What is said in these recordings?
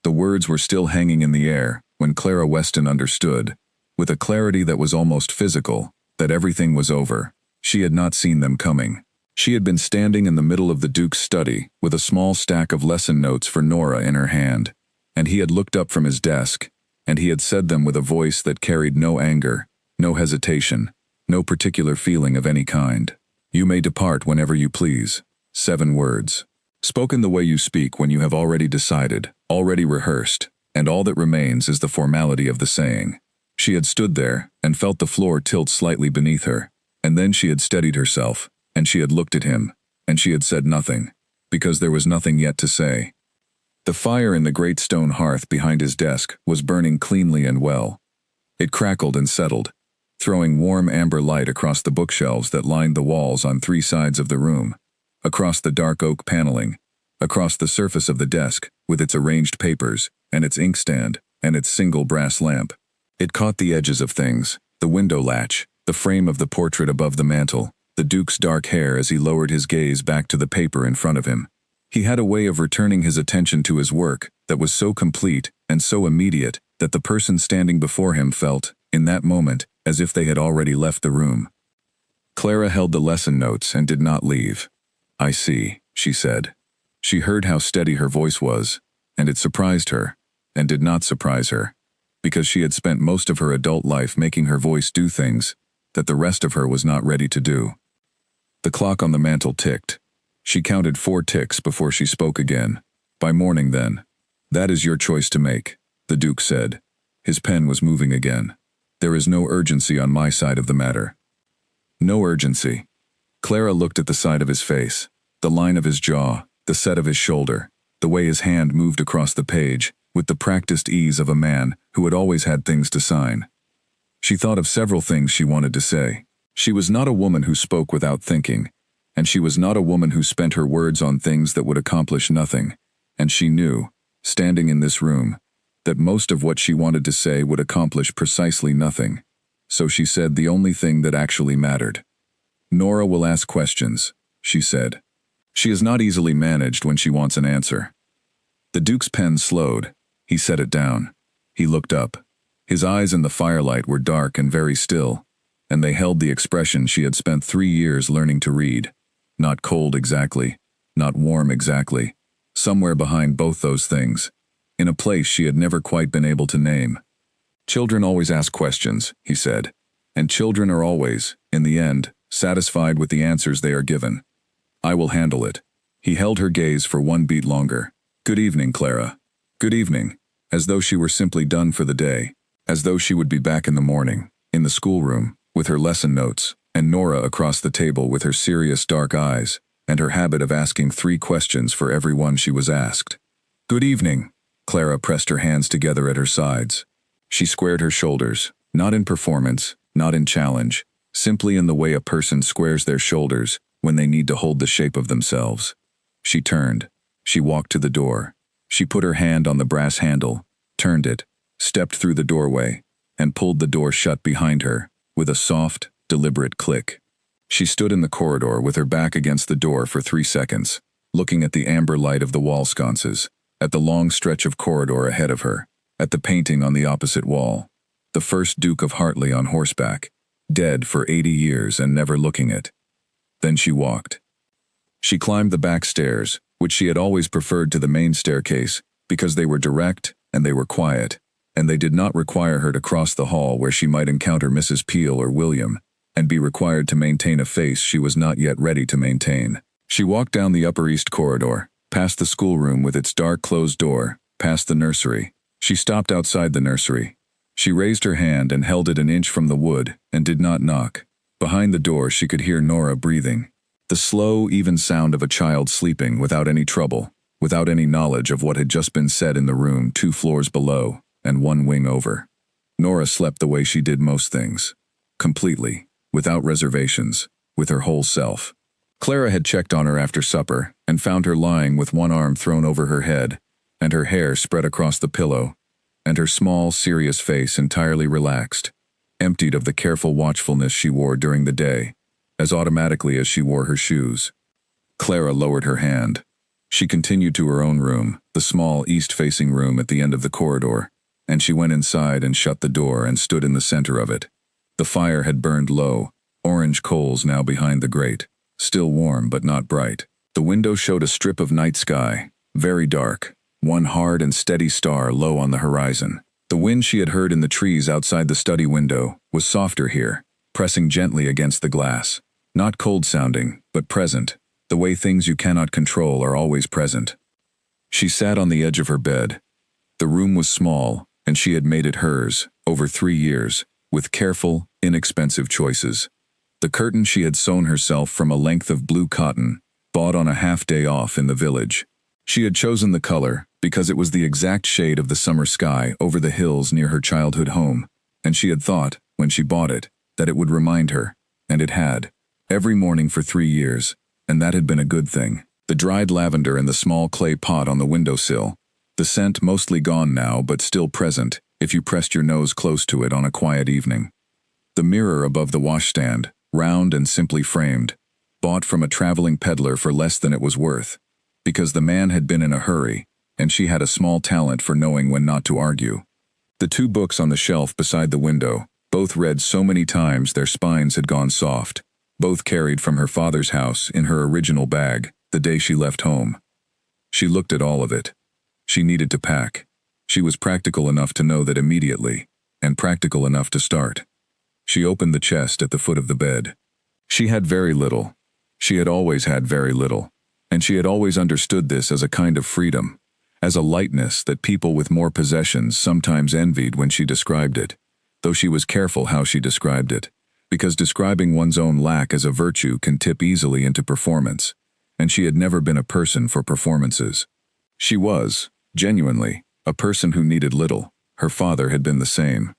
The words were still hanging in the air when Clara Weston understood, with a clarity that was almost physical, that everything was over. She had not seen them coming. She had been standing in the middle of the Duke's study with a small stack of lesson notes for Nora in her hand, and he had looked up from his desk, and he had said them with a voice that carried no anger, no hesitation, no particular feeling of any kind. "You may depart whenever you please." 7 words. Spoken the way you speak when you have already decided, already rehearsed, and all that remains is the formality of the saying. She had stood there and felt the floor tilt slightly beneath her, and then she had steadied herself, and she had looked at him, and she had said nothing, because there was nothing yet to say. The fire in the great stone hearth behind his desk was burning cleanly and well. It crackled and settled, throwing warm amber light across the bookshelves that lined the walls on 3 sides of the room, across the dark oak paneling, across the surface of the desk with its arranged papers and its inkstand and its single brass lamp. It caught the edges of things, the window latch, the frame of the portrait above the mantel, the Duke's dark hair as he lowered his gaze back to the paper in front of him. He had a way of returning his attention to his work that was so complete and so immediate that the person standing before him felt, in that moment, as if they had already left the room. Clara held the lesson notes and did not leave. "I see," she said. She heard how steady her voice was, and it surprised her, and did not surprise her, because she had spent most of her adult life making her voice do things that the rest of her was not ready to do. The clock on the mantel ticked. She counted 4 ticks before she spoke again. "By morning, then." "That is your choice to make," the Duke said. His pen was moving again. "There is no urgency on my side of the matter." No urgency. Clara looked at the side of his face, the line of his jaw, the set of his shoulder, the way his hand moved across the page, with the practiced ease of a man who had always had things to sign. She thought of several things she wanted to say. She was not a woman who spoke without thinking, and she was not a woman who spent her words on things that would accomplish nothing, and she knew, standing in this room, that most of what she wanted to say would accomplish precisely nothing. So she said the only thing that actually mattered. "Nora will ask questions," she said. "She is not easily managed when she wants an answer." The Duke's pen slowed. He set it down. He looked up. His eyes in the firelight were dark and very still, and they held the expression she had spent 3 years learning to read. Not cold exactly, not warm exactly, somewhere behind both those things, in a place she had never quite been able to name. "Children always ask questions," he said, "and children are always, in the end, satisfied with the answers they are given. I will handle it." He held her gaze for 1 beat longer. "Good evening, Clara." "Good evening," as though she were simply done for the day, as though she would be back in the morning, in the schoolroom, with her lesson notes, and Nora across the table with her serious dark eyes, and her habit of asking 3 questions for every one she was asked. "Good evening." Clara pressed her hands together at her sides. She squared her shoulders, not in performance, not in challenge, simply in the way a person squares their shoulders when they need to hold the shape of themselves. She turned. She walked to the door. She put her hand on the brass handle, turned it, stepped through the doorway, and pulled the door shut behind her, with a soft, deliberate click. She stood in the corridor with her back against the door for 3 seconds, looking at the amber light of the wall sconces, at the long stretch of corridor ahead of her, at the painting on the opposite wall. The first Duke of Hartley on horseback, dead for 80 years and never looking it. Then she walked. She climbed the back stairs, which she had always preferred to the main staircase, because they were direct and they were quiet, and they did not require her to cross the hall where she might encounter Mrs. Peel or William, and be required to maintain a face she was not yet ready to maintain. She walked down the Upper East corridor, past the schoolroom with its dark closed door, past the nursery. She stopped outside the nursery. She raised her hand and held it an inch from the wood, and did not knock. Behind the door she could hear Nora breathing. The slow, even sound of a child sleeping without any trouble, without any knowledge of what had just been said in the room 2 floors below, and 1 wing over. Nora slept the way she did most things. Completely, without reservations, with her whole self. Clara had checked on her after supper, and found her lying with 1 arm thrown over her head, and her hair spread across the pillow, and her small, serious face entirely relaxed, emptied of the careful watchfulness she wore during the day, as automatically as she wore her shoes. Clara lowered her hand. She continued to her own room, the small east-facing room at the end of the corridor, and she went inside and shut the door and stood in the center of it. The fire had burned low, orange coals now behind the grate, still warm but not bright. The window showed a strip of night sky, very dark, one hard and steady star low on the horizon. The wind she had heard in the trees outside the study window was softer here, pressing gently against the glass. Not cold-sounding, but present, the way things you cannot control are always present. She sat on the edge of her bed. The room was small, and she had made it hers, over 3 years, with careful, inexpensive choices. The curtain she had sewn herself from a length of blue cotton, bought on a half-day off in the village. She had chosen the color because it was the exact shade of the summer sky over the hills near her childhood home, and she had thought, when she bought it, that it would remind her, and it had, every morning for 3 years, and that had been a good thing. The dried lavender in the small clay pot on the windowsill, the scent mostly gone now but still present if you pressed your nose close to it on a quiet evening. The mirror above the washstand, round and simply framed, bought from a traveling peddler for less than it was worth, because the man had been in a hurry, and she had a small talent for knowing when not to argue. The 2 books on the shelf beside the window, both read so many times their spines had gone soft, both carried from her father's house in her original bag the day she left home. She looked at all of it. She needed to pack. She was practical enough to know that immediately, and practical enough to start. She opened the chest at the foot of the bed. She had very little. She had always had very little, and she had always understood this as a kind of freedom, as a lightness that people with more possessions sometimes envied when she described it, though she was careful how she described it, because describing one's own lack as a virtue can tip easily into performance, and she had never been a person for performances. She was, genuinely, a person who needed little. Her father had been the same.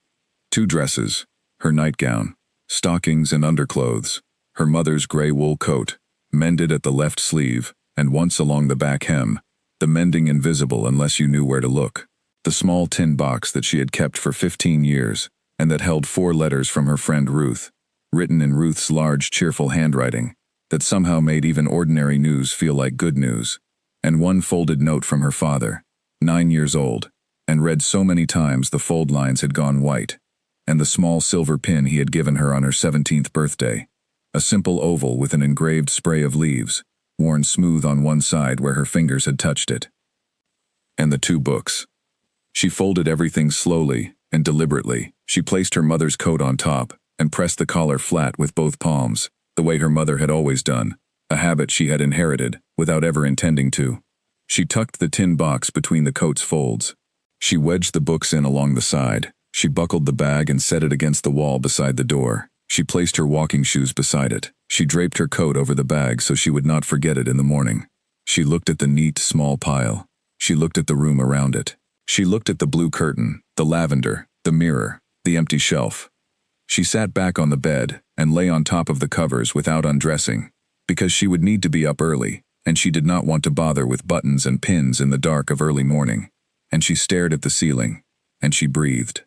2 dresses, her nightgown, stockings and underclothes, her mother's gray wool coat, mended at the left sleeve, and once along the back hem, the mending invisible unless you knew where to look. The small tin box that she had kept for 15 years, and that held 4 letters from her friend Ruth, written in Ruth's large, cheerful handwriting, that somehow made even ordinary news feel like good news, and 1 folded note from her father, 9 years old, and read so many times the fold lines had gone white, and the small silver pin he had given her on her 17th birthday, a simple oval with an engraved spray of leaves, worn smooth on one side where her fingers had touched it. And the 2 books. She folded everything slowly and deliberately. She placed her mother's coat on top and pressed the collar flat with both palms, the way her mother had always done, a habit she had inherited without ever intending to. She tucked the tin box between the coat's folds. She wedged the books in along the side. She buckled the bag and set it against the wall beside the door. She placed her walking shoes beside it. She draped her coat over the bag so she would not forget it in the morning. She looked at the neat, small pile. She looked at the room around it. She looked at the blue curtain, the lavender, the mirror, the empty shelf. She sat back on the bed and lay on top of the covers without undressing, because she would need to be up early, and she did not want to bother with buttons and pins in the dark of early morning. And she stared at the ceiling, and she breathed.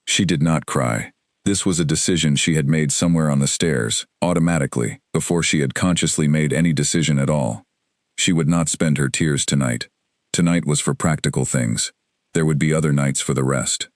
She did not cry. This was a decision she had made somewhere on the stairs, automatically, before she had consciously made any decision at all. She would not spend her tears tonight. Tonight was for practical things. There would be other nights for the rest.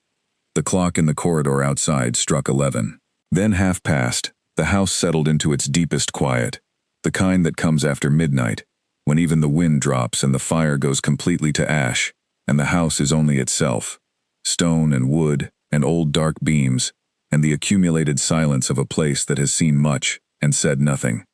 The clock in the corridor outside struck 11. Then 1/2 past, the house settled into its deepest quiet, the kind that comes after midnight, when even the wind drops and the fire goes completely to ash, and the house is only itself, stone and wood and old dark beams, and the accumulated silence of a place that has seen much and said nothing.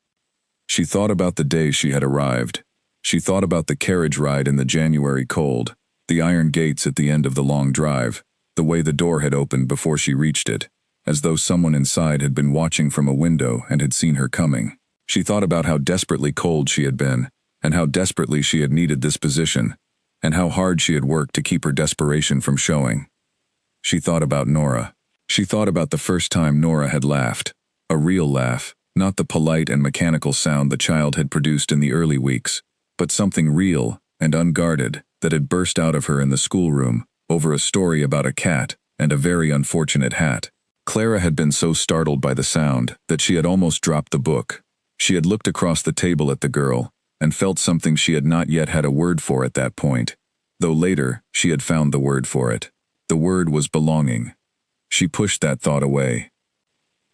She thought about the day she had arrived. She thought about the carriage ride in the January cold, the iron gates at the end of the long drive, the way the door had opened before she reached it, as though someone inside had been watching from a window and had seen her coming. She thought about how desperately cold she had been, and how desperately she had needed this position, and how hard she had worked to keep her desperation from showing. She thought about Nora. She thought about the first time Nora had laughed, a real laugh, not the polite and mechanical sound the child had produced in the early weeks, but something real and unguarded that had burst out of her in the schoolroom over a story about a cat and a very unfortunate hat. Clara had been so startled by the sound that she had almost dropped the book. She had looked across the table at the girl, and felt something she had not yet had a word for at that point, though later she had found the word for it. The word was belonging. She pushed that thought away.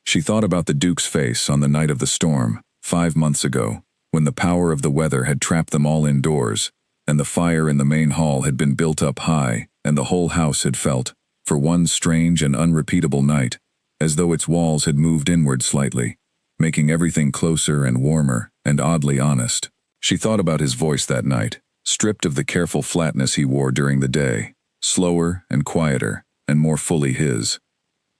She thought about the Duke's face on the night of the storm, 5 months ago, when the power of the weather had trapped them all indoors, and the fire in the main hall had been built up high, and the whole house had felt, for one strange and unrepeatable night, as though its walls had moved inward slightly, making everything closer and warmer and oddly honest. She thought about his voice that night, stripped of the careful flatness he wore during the day, slower and quieter and more fully his.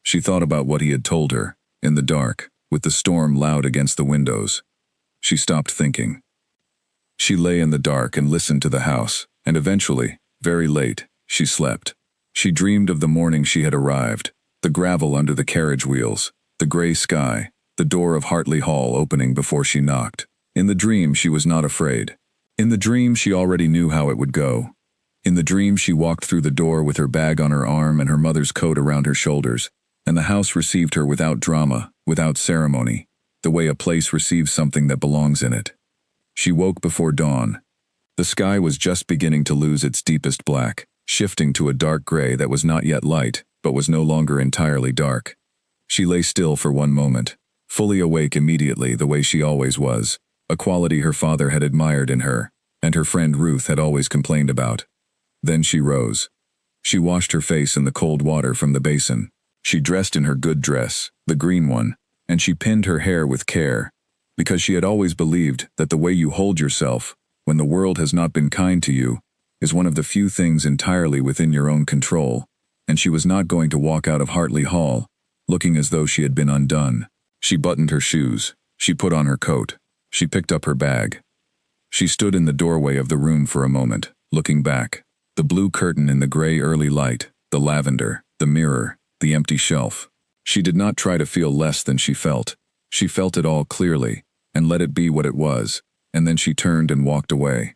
She thought about what he had told her, in the dark, with the storm loud against the windows. She stopped thinking. She lay in the dark and listened to the house, and eventually, very late, she slept. She dreamed of the morning she had arrived, the gravel under the carriage wheels, the gray sky, the door of Hartley Hall opening before she knocked. In the dream she was not afraid. In the dream she already knew how it would go. In the dream she walked through the door with her bag on her arm and her mother's coat around her shoulders, and the house received her without drama, without ceremony, the way a place receives something that belongs in it. She woke before dawn. The sky was just beginning to lose its deepest black, shifting to a dark gray that was not yet light, but was no longer entirely dark. She lay still for one moment, fully awake immediately the way she always was, a quality her father had admired in her, and her friend Ruth had always complained about. Then she rose. She washed her face in the cold water from the basin. She dressed in her good dress, the green one, and she pinned her hair with care, because she had always believed that the way you hold yourself, when the world has not been kind to you, is one of the few things entirely within your own control, and she was not going to walk out of Hartley Hall, looking as though she had been undone. She buttoned her shoes. She put on her coat. She picked up her bag. She stood in the doorway of the room for a moment, looking back. The blue curtain in the gray early light, the lavender, the mirror, the empty shelf. She did not try to feel less than she felt. She felt it all clearly, and let it be what it was, and then she turned and walked away.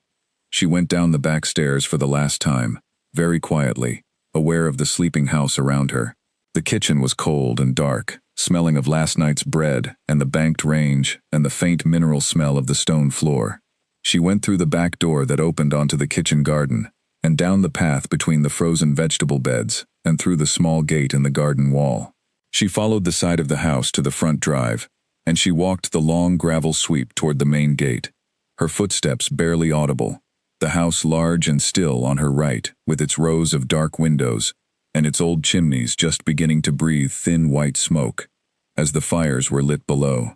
She went down the back stairs for the last time, very quietly, aware of the sleeping house around her. The kitchen was cold and dark, smelling of last night's bread and the banked range and the faint mineral smell of the stone floor. She went through the back door that opened onto the kitchen garden, and down the path between the frozen vegetable beds, and through the small gate in the garden wall. She followed the side of the house to the front drive, and she walked the long gravel sweep toward the main gate, her footsteps barely audible, the house large and still on her right, with its rows of dark windows, and its old chimneys just beginning to breathe thin white smoke, as the fires were lit below.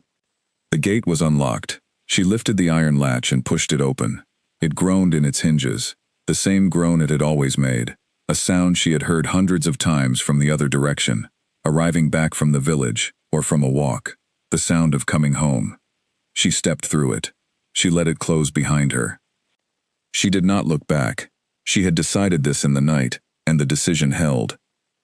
The gate was unlocked. She lifted the iron latch and pushed it open. It groaned in its hinges, the same groan it had always made, a sound she had heard hundreds of times from the other direction, arriving back from the village, or from a walk, the sound of coming home. She stepped through it. She let it close behind her. She did not look back. She had decided this in the night, and the decision held.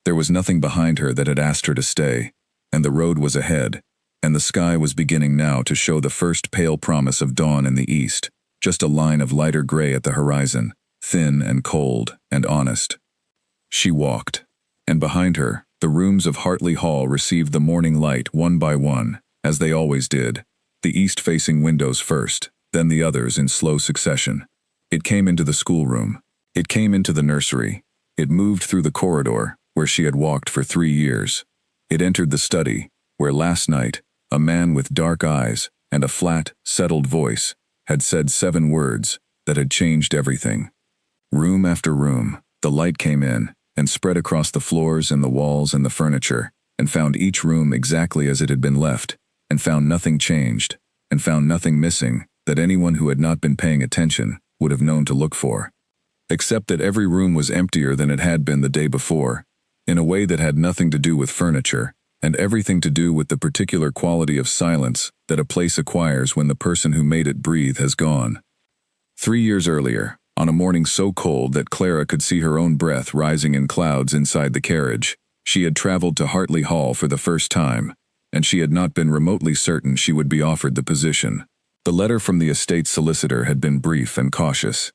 There was nothing behind her that had asked her to stay, and the road was ahead, and the sky was beginning now to show the first pale promise of dawn in the east, just a line of lighter gray at the horizon, thin and cold and honest. She walked, and behind her, the rooms of Hartley Hall received the morning light one by one, as they always did, the east-facing windows first, then the others in slow succession. It came into the schoolroom. It came into the nursery. It moved through the corridor, where she had walked for 3 years. It entered the study, where last night, a man with dark eyes and a flat, settled voice had said 7 words that had changed everything. Room after room, the light came in and spread across the floors and the walls and the furniture, and found each room exactly as it had been left, and found nothing changed, and found nothing missing that anyone who had not been paying attention would have known to look for. Except that every room was emptier than it had been the day before, in a way that had nothing to do with furniture, and everything to do with the particular quality of silence that a place acquires when the person who made it breathe has gone. 3 years earlier, on a morning so cold that Clara could see her own breath rising in clouds inside the carriage, she had traveled to Hartley Hall for the first time, and she had not been remotely certain she would be offered the position. The letter from the estate solicitor had been brief and cautious.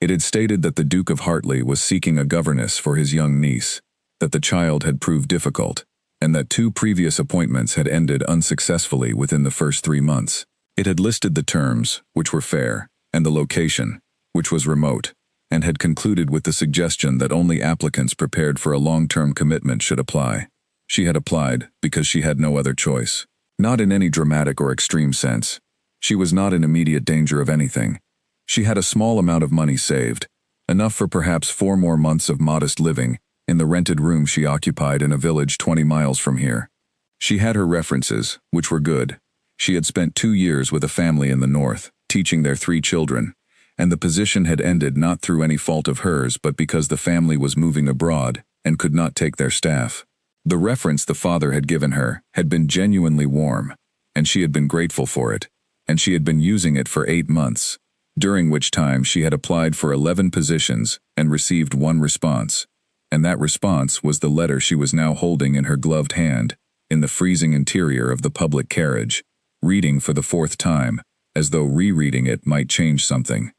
It had stated that the Duke of Hartley was seeking a governess for his young niece, that the child had proved difficult, and that 2 previous appointments had ended unsuccessfully within the first 3 months. It had listed the terms, which were fair, and the location, which was remote, and had concluded with the suggestion that only applicants prepared for a long-term commitment should apply. She had applied because she had no other choice. Not in any dramatic or extreme sense. She was not in immediate danger of anything. She had a small amount of money saved, enough for perhaps 4 more months of modest living in the rented room she occupied in a village 20 miles from here. She had her references, which were good. She had spent 2 years with a family in the north, teaching their 3 children, and the position had ended not through any fault of hers but because the family was moving abroad and could not take their staff. The reference the father had given her had been genuinely warm, and she had been grateful for it, and she had been using it for 8 months, during which time she had applied for 11 positions and received 1 response, and that response was the letter she was now holding in her gloved hand, in the freezing interior of the public carriage, reading for the 4th time, as though rereading it might change something.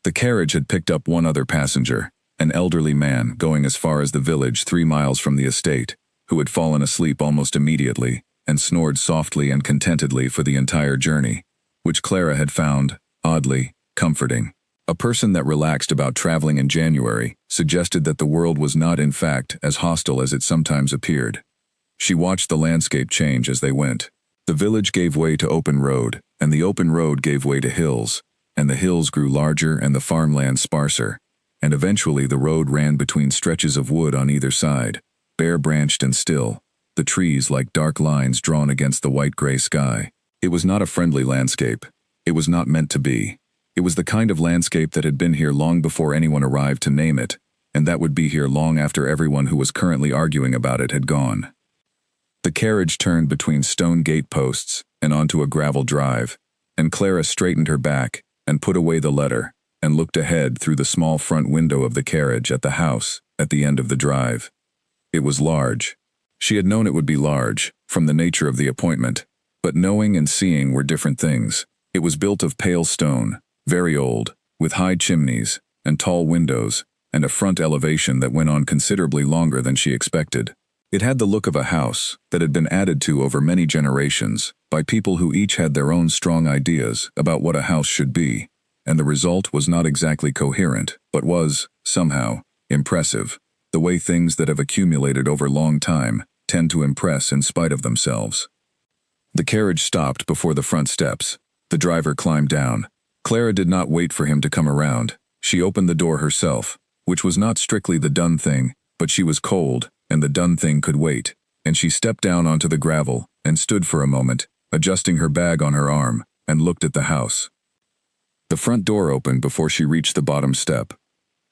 The carriage had picked up 1 other passenger, an elderly man going as far as the village 3 miles from the estate, who had fallen asleep almost immediately and snored softly and contentedly for the entire journey, which Clara had found, oddly, comforting. A person that relaxed about traveling in January suggested that the world was not in fact as hostile as it sometimes appeared. She watched the landscape change as they went. The village gave way to open road, and the open road gave way to hills, and the hills grew larger and the farmland sparser, and eventually the road ran between stretches of wood on either side, bare-branched and still, the trees like dark lines drawn against the white-gray sky. It was not a friendly landscape. It was not meant to be. It was the kind of landscape that had been here long before anyone arrived to name it, and that would be here long after everyone who was currently arguing about it had gone. The carriage turned between stone gate posts and onto a gravel drive, and Clara straightened her back and put away the letter and looked ahead through the small front window of the carriage at the house at the end of the drive. It was large. She had known it would be large, from the nature of the appointment, but knowing and seeing were different things. It was built of pale stone, very old, with high chimneys and tall windows, and a front elevation that went on considerably longer than she expected. It had the look of a house that had been added to over many generations by people who each had their own strong ideas about what a house should be, and the result was not exactly coherent, but was, somehow, impressive, the way things that have accumulated over long time tend to impress in spite of themselves. The carriage stopped before the front steps. The driver climbed down. Clara did not wait for him to come around. She opened the door herself, which was not strictly the done thing, but she was cold, and the done thing could wait, and she stepped down onto the gravel and stood for a moment, adjusting her bag on her arm, and looked at the house. The front door opened before she reached the bottom step.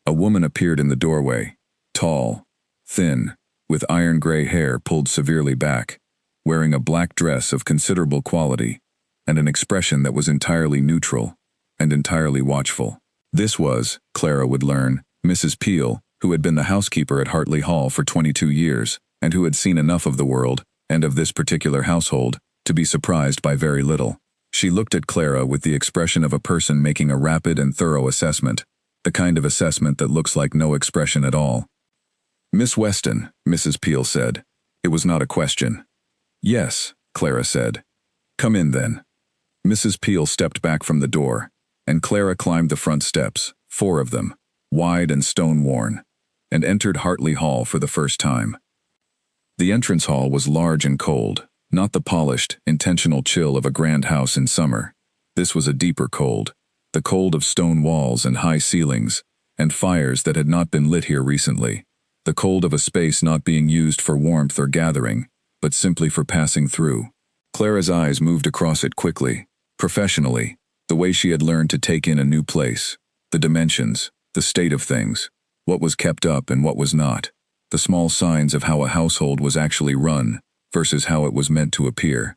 A woman appeared in the doorway, tall, thin, with iron-gray hair pulled severely back, wearing a black dress of considerable quality, and an expression that was entirely neutral and entirely watchful. This was, Clara would learn, Mrs. Peel, who had been the housekeeper at Hartley Hall for 22 years, and who had seen enough of the world, and of this particular household, to be surprised by very little. She looked at Clara with the expression of a person making a rapid and thorough assessment, the kind of assessment that looks like no expression at all. "Miss Weston," Mrs. Peel said. It was not a question. "Yes," Clara said. "Come in, then." Mrs. Peel stepped back from the door, and Clara climbed the front steps, 4 of them, wide and stone-worn, and entered Hartley Hall for the first time. The entrance hall was large and cold, not the polished, intentional chill of a grand house in summer. This was a deeper cold, the cold of stone walls and high ceilings, and fires that had not been lit here recently, the cold of a space not being used for warmth or gathering, but simply for passing through. Clara's eyes moved across it quickly, professionally, the way she had learned to take in a new place, the dimensions, the state of things, what was kept up and what was not, the small signs of how a household was actually run versus how it was meant to appear.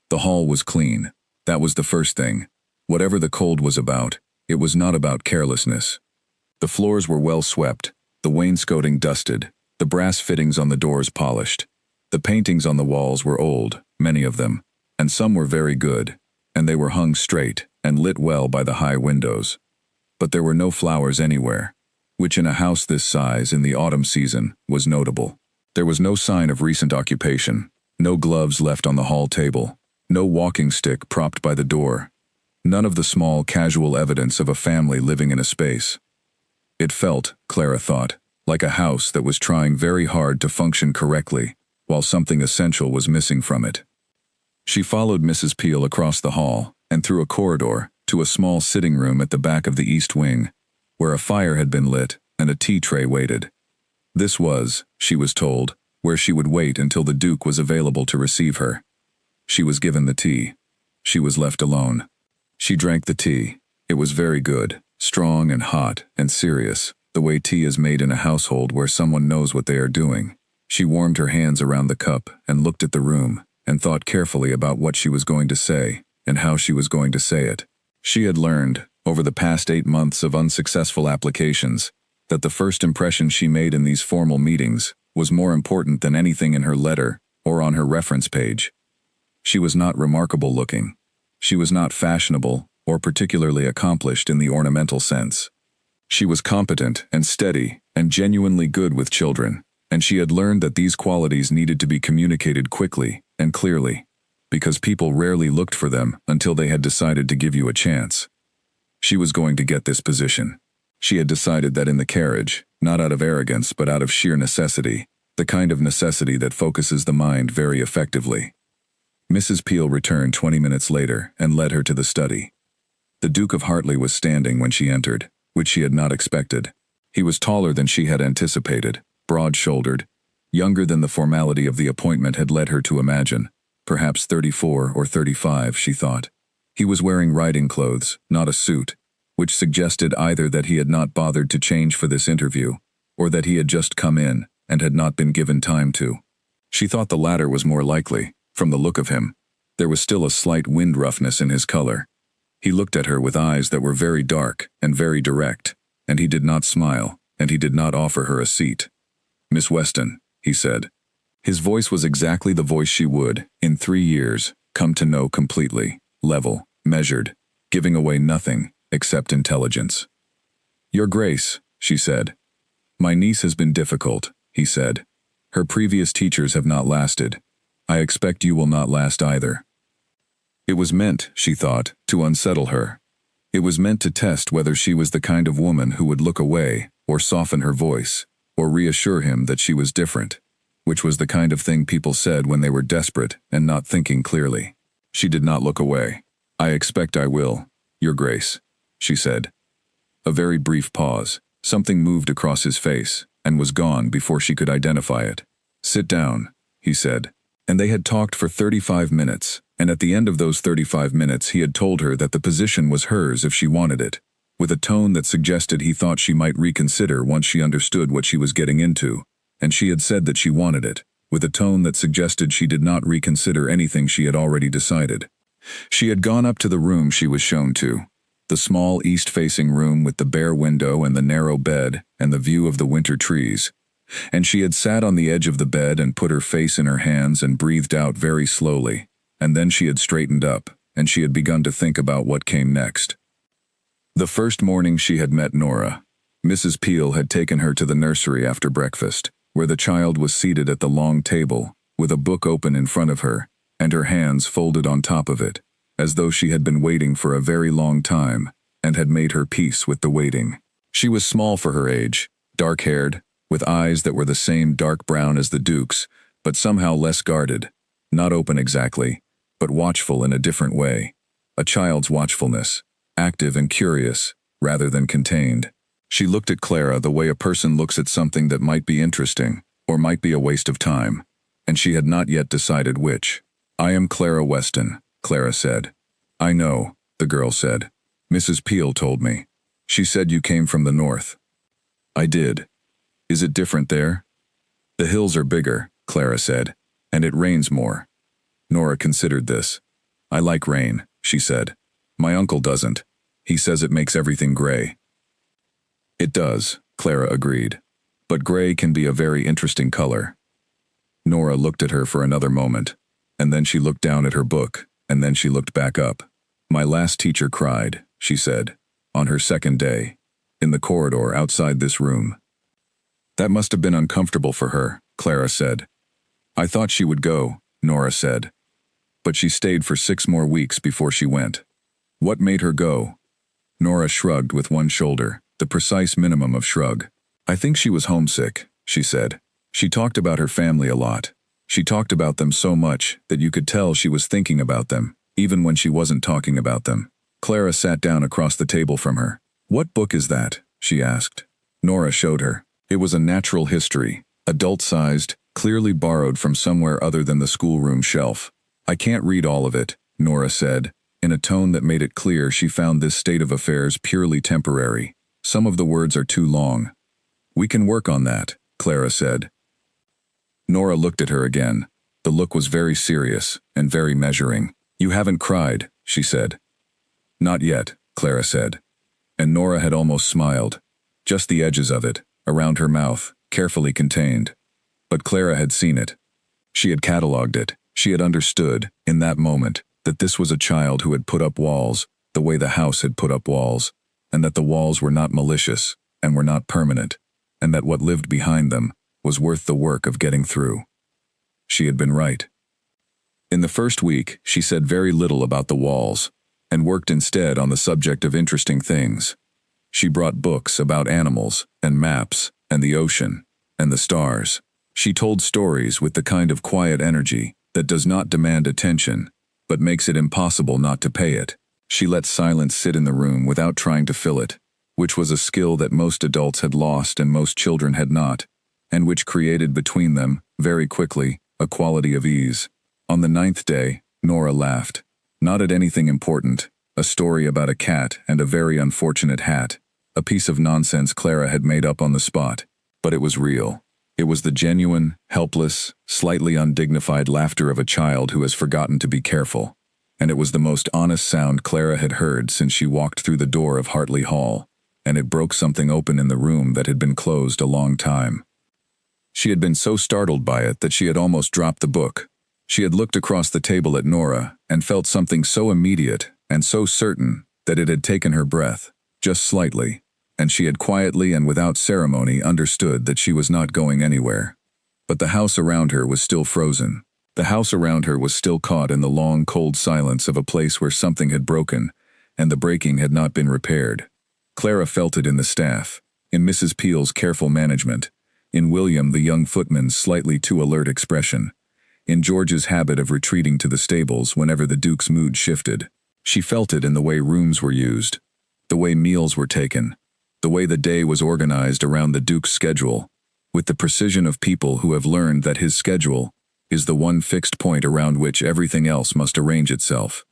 The hall was clean. That was the first thing. Whatever the cold was about, it was not about carelessness. The floors were well swept, the wainscoting dusted, the brass fittings on the doors polished. The paintings on the walls were old, many of them, and some were very good, and they were hung straight and lit well by the high windows. But there were no flowers anywhere, which in a house this size in the autumn season was notable. There was no sign of recent occupation, no gloves left on the hall table, no walking stick propped by the door. None of the small, casual evidence of a family living in a space. It felt, Clara thought, like a house that was trying very hard to function correctly, while something essential was missing from it. She followed Mrs. Peel across the hall, and through a corridor, to a small sitting room at the back of the east wing, where a fire had been lit and a tea tray waited. This was, she was told, where she would wait until the Duke was available to receive her. She was given the tea. She was left alone. She drank the tea. It was very good, strong and hot and serious, the way tea is made in a household where someone knows what they are doing. She warmed her hands around the cup and looked at the room, and thought carefully about what she was going to say, and how she was going to say it. She had learned, over the past 8 months of unsuccessful applications, that the first impression she made in these formal meetings was more important than anything in her letter or on her reference page. She was not remarkable looking. She was not fashionable or particularly accomplished in the ornamental sense. She was competent and steady and genuinely good with children, and she had learned that these qualities needed to be communicated quickly and clearly, because people rarely looked for them until they had decided to give you a chance. She was going to get this position. She had decided that in the carriage, not out of arrogance but out of sheer necessity, the kind of necessity that focuses the mind very effectively. Mrs. Peel returned 20 minutes later and led her to the study. The Duke of Hartley was standing when she entered, which she had not expected. He was taller than she had anticipated, broad-shouldered, younger than the formality of the appointment had led her to imagine, perhaps 34 or 35, she thought. He was wearing riding clothes, not a suit, which suggested either that he had not bothered to change for this interview, or that he had just come in and had not been given time to. She thought the latter was more likely, from the look of him. There was still a slight wind roughness in his color. He looked at her with eyes that were very dark and very direct, and he did not smile, and he did not offer her a seat. "Miss Weston," he said. His voice was exactly the voice she would, in 3 years, come to know completely, level, measured, giving away nothing except intelligence. "Your Grace," she said. "My niece has been difficult," he said. "Her previous teachers have not lasted. I expect you will not last either." It was meant, she thought, to unsettle her. It was meant to test whether she was the kind of woman who would look away, or soften her voice, or reassure him that she was different, which was the kind of thing people said when they were desperate and not thinking clearly. She did not look away. "I expect I will, Your Grace," she said. A very brief pause. Something moved across his face, and was gone before she could identify it. "Sit down," he said. And they had talked for 35 minutes, and at the end of those 35 minutes he had told her that the position was hers if she wanted it, with a tone that suggested he thought she might reconsider once she understood what she was getting into, and she had said that she wanted it, with a tone that suggested she did not reconsider anything she had already decided. She had gone up to the room she was shown to, the small east-facing room with the bare window and the narrow bed and the view of the winter trees, and she had sat on the edge of the bed and put her face in her hands and breathed out very slowly, and then she had straightened up, and she had begun to think about what came next. The first morning she had met Nora, Mrs. Peel had taken her to the nursery after breakfast, where the child was seated at the long table, with a book open in front of her, and her hands folded on top of it, as though she had been waiting for a very long time, and had made her peace with the waiting. She was small for her age, dark-haired, with eyes that were the same dark brown as the Duke's, but somehow less guarded, not open exactly, but watchful in a different way, a child's watchfulness, active and curious, rather than contained. She looked at Clara the way a person looks at something that might be interesting, or might be a waste of time, and she had not yet decided which. "I am Clara Weston," Clara said. "I know," the girl said. "Mrs. Peel told me. She said you came from the north." "I did. Is it different there?" "The hills are bigger," Clara said, "and it rains more." Nora considered this. "I like rain," she said. "My uncle doesn't. He says it makes everything gray." "It does," Clara agreed. "But gray can be a very interesting color." Nora looked at her for another moment, and then she looked down at her book, and then she looked back up. "My last teacher cried," she said, "on her second day, in the corridor outside this room." "That must have been uncomfortable for her," Clara said. "I thought she would go," Nora said. "But she stayed for 6 more weeks before she went." What made her go? Nora shrugged with one shoulder, the precise minimum of shrug. I think she was homesick, she said. She talked about her family a lot. She talked about them so much that you could tell she was thinking about them, even when she wasn't talking about them. Clara sat down across the table from her. What book is that? She asked. Nora showed her. It was a natural history, adult-sized, clearly borrowed from somewhere other than the schoolroom shelf. I can't read all of it, Nora said, in a tone that made it clear she found this state of affairs purely temporary. Some of the words are too long. We can work on that, Clara said. Nora looked at her again. The look was very serious and very measuring. You haven't cried, she said. Not yet, Clara said. And Nora had almost smiled. Just the edges of it, around her mouth, carefully contained. But Clara had seen it. She had catalogued it. She had understood, in that moment, that this was a child who had put up walls, the way the house had put up walls, and that the walls were not malicious, and were not permanent, and that what lived behind them was worth the work of getting through. She had been right. In the first week, she said very little about the walls, and worked instead on the subject of interesting things. She brought books about animals, and maps, and the ocean, and the stars. She told stories with the kind of quiet energy that does not demand attention, but makes it impossible not to pay it. She let silence sit in the room without trying to fill it, which was a skill that most adults had lost and most children had not, and which created between them, very quickly, a quality of ease. On the 9th day, Nora laughed. Not at anything important, a story about a cat and a very unfortunate hat, a piece of nonsense Clara had made up on the spot, but it was real. It was the genuine, helpless, slightly undignified laughter of a child who has forgotten to be careful, and it was the most honest sound Clara had heard since she walked through the door of Hartley Hall, and it broke something open in the room that had been closed a long time. She had been so startled by it that she had almost dropped the book. She had looked across the table at Nora and felt something so immediate and so certain that it had taken her breath, just slightly, and she had quietly and without ceremony understood that she was not going anywhere. But the house around her was still frozen. The house around her was still caught in the long, cold silence of a place where something had broken, and the breaking had not been repaired. Clara felt it in the staff, in Mrs. Peel's careful management, in William the young footman's slightly too alert expression, in George's habit of retreating to the stables whenever the Duke's mood shifted. She felt it in the way rooms were used, the way meals were taken, the way the day was organized around the Duke's schedule, with the precision of people who have learned that his schedule is the one fixed point around which everything else must arrange itself.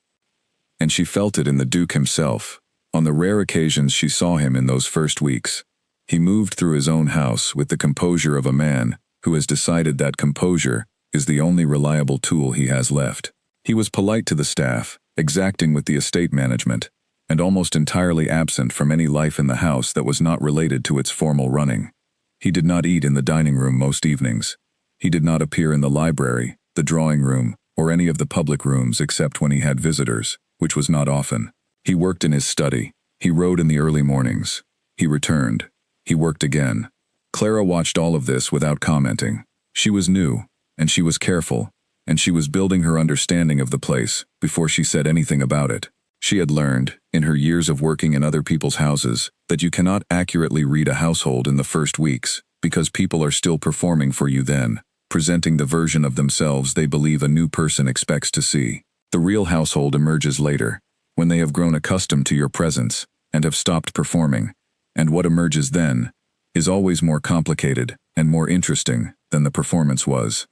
And she felt it in the Duke himself, on the rare occasions she saw him in those first weeks. He moved through his own house with the composure of a man who has decided that composure is the only reliable tool he has left. He was polite to the staff, exacting with the estate management, and almost entirely absent from any life in the house that was not related to its formal running. He did not eat in the dining room most evenings. He did not appear in the library, the drawing room, or any of the public rooms except when he had visitors, which was not often. He worked in his study. He rode in the early mornings. He returned. He worked again. Clara watched all of this without commenting. She was new, and she was careful, and she was building her understanding of the place before she said anything about it. She had learned, in her years of working in other people's houses, that you cannot accurately read a household in the first weeks, because people are still performing for you then, presenting the version of themselves they believe a new person expects to see. The real household emerges later, when they have grown accustomed to your presence, and have stopped performing, and what emerges then is always more complicated and more interesting than the performance was.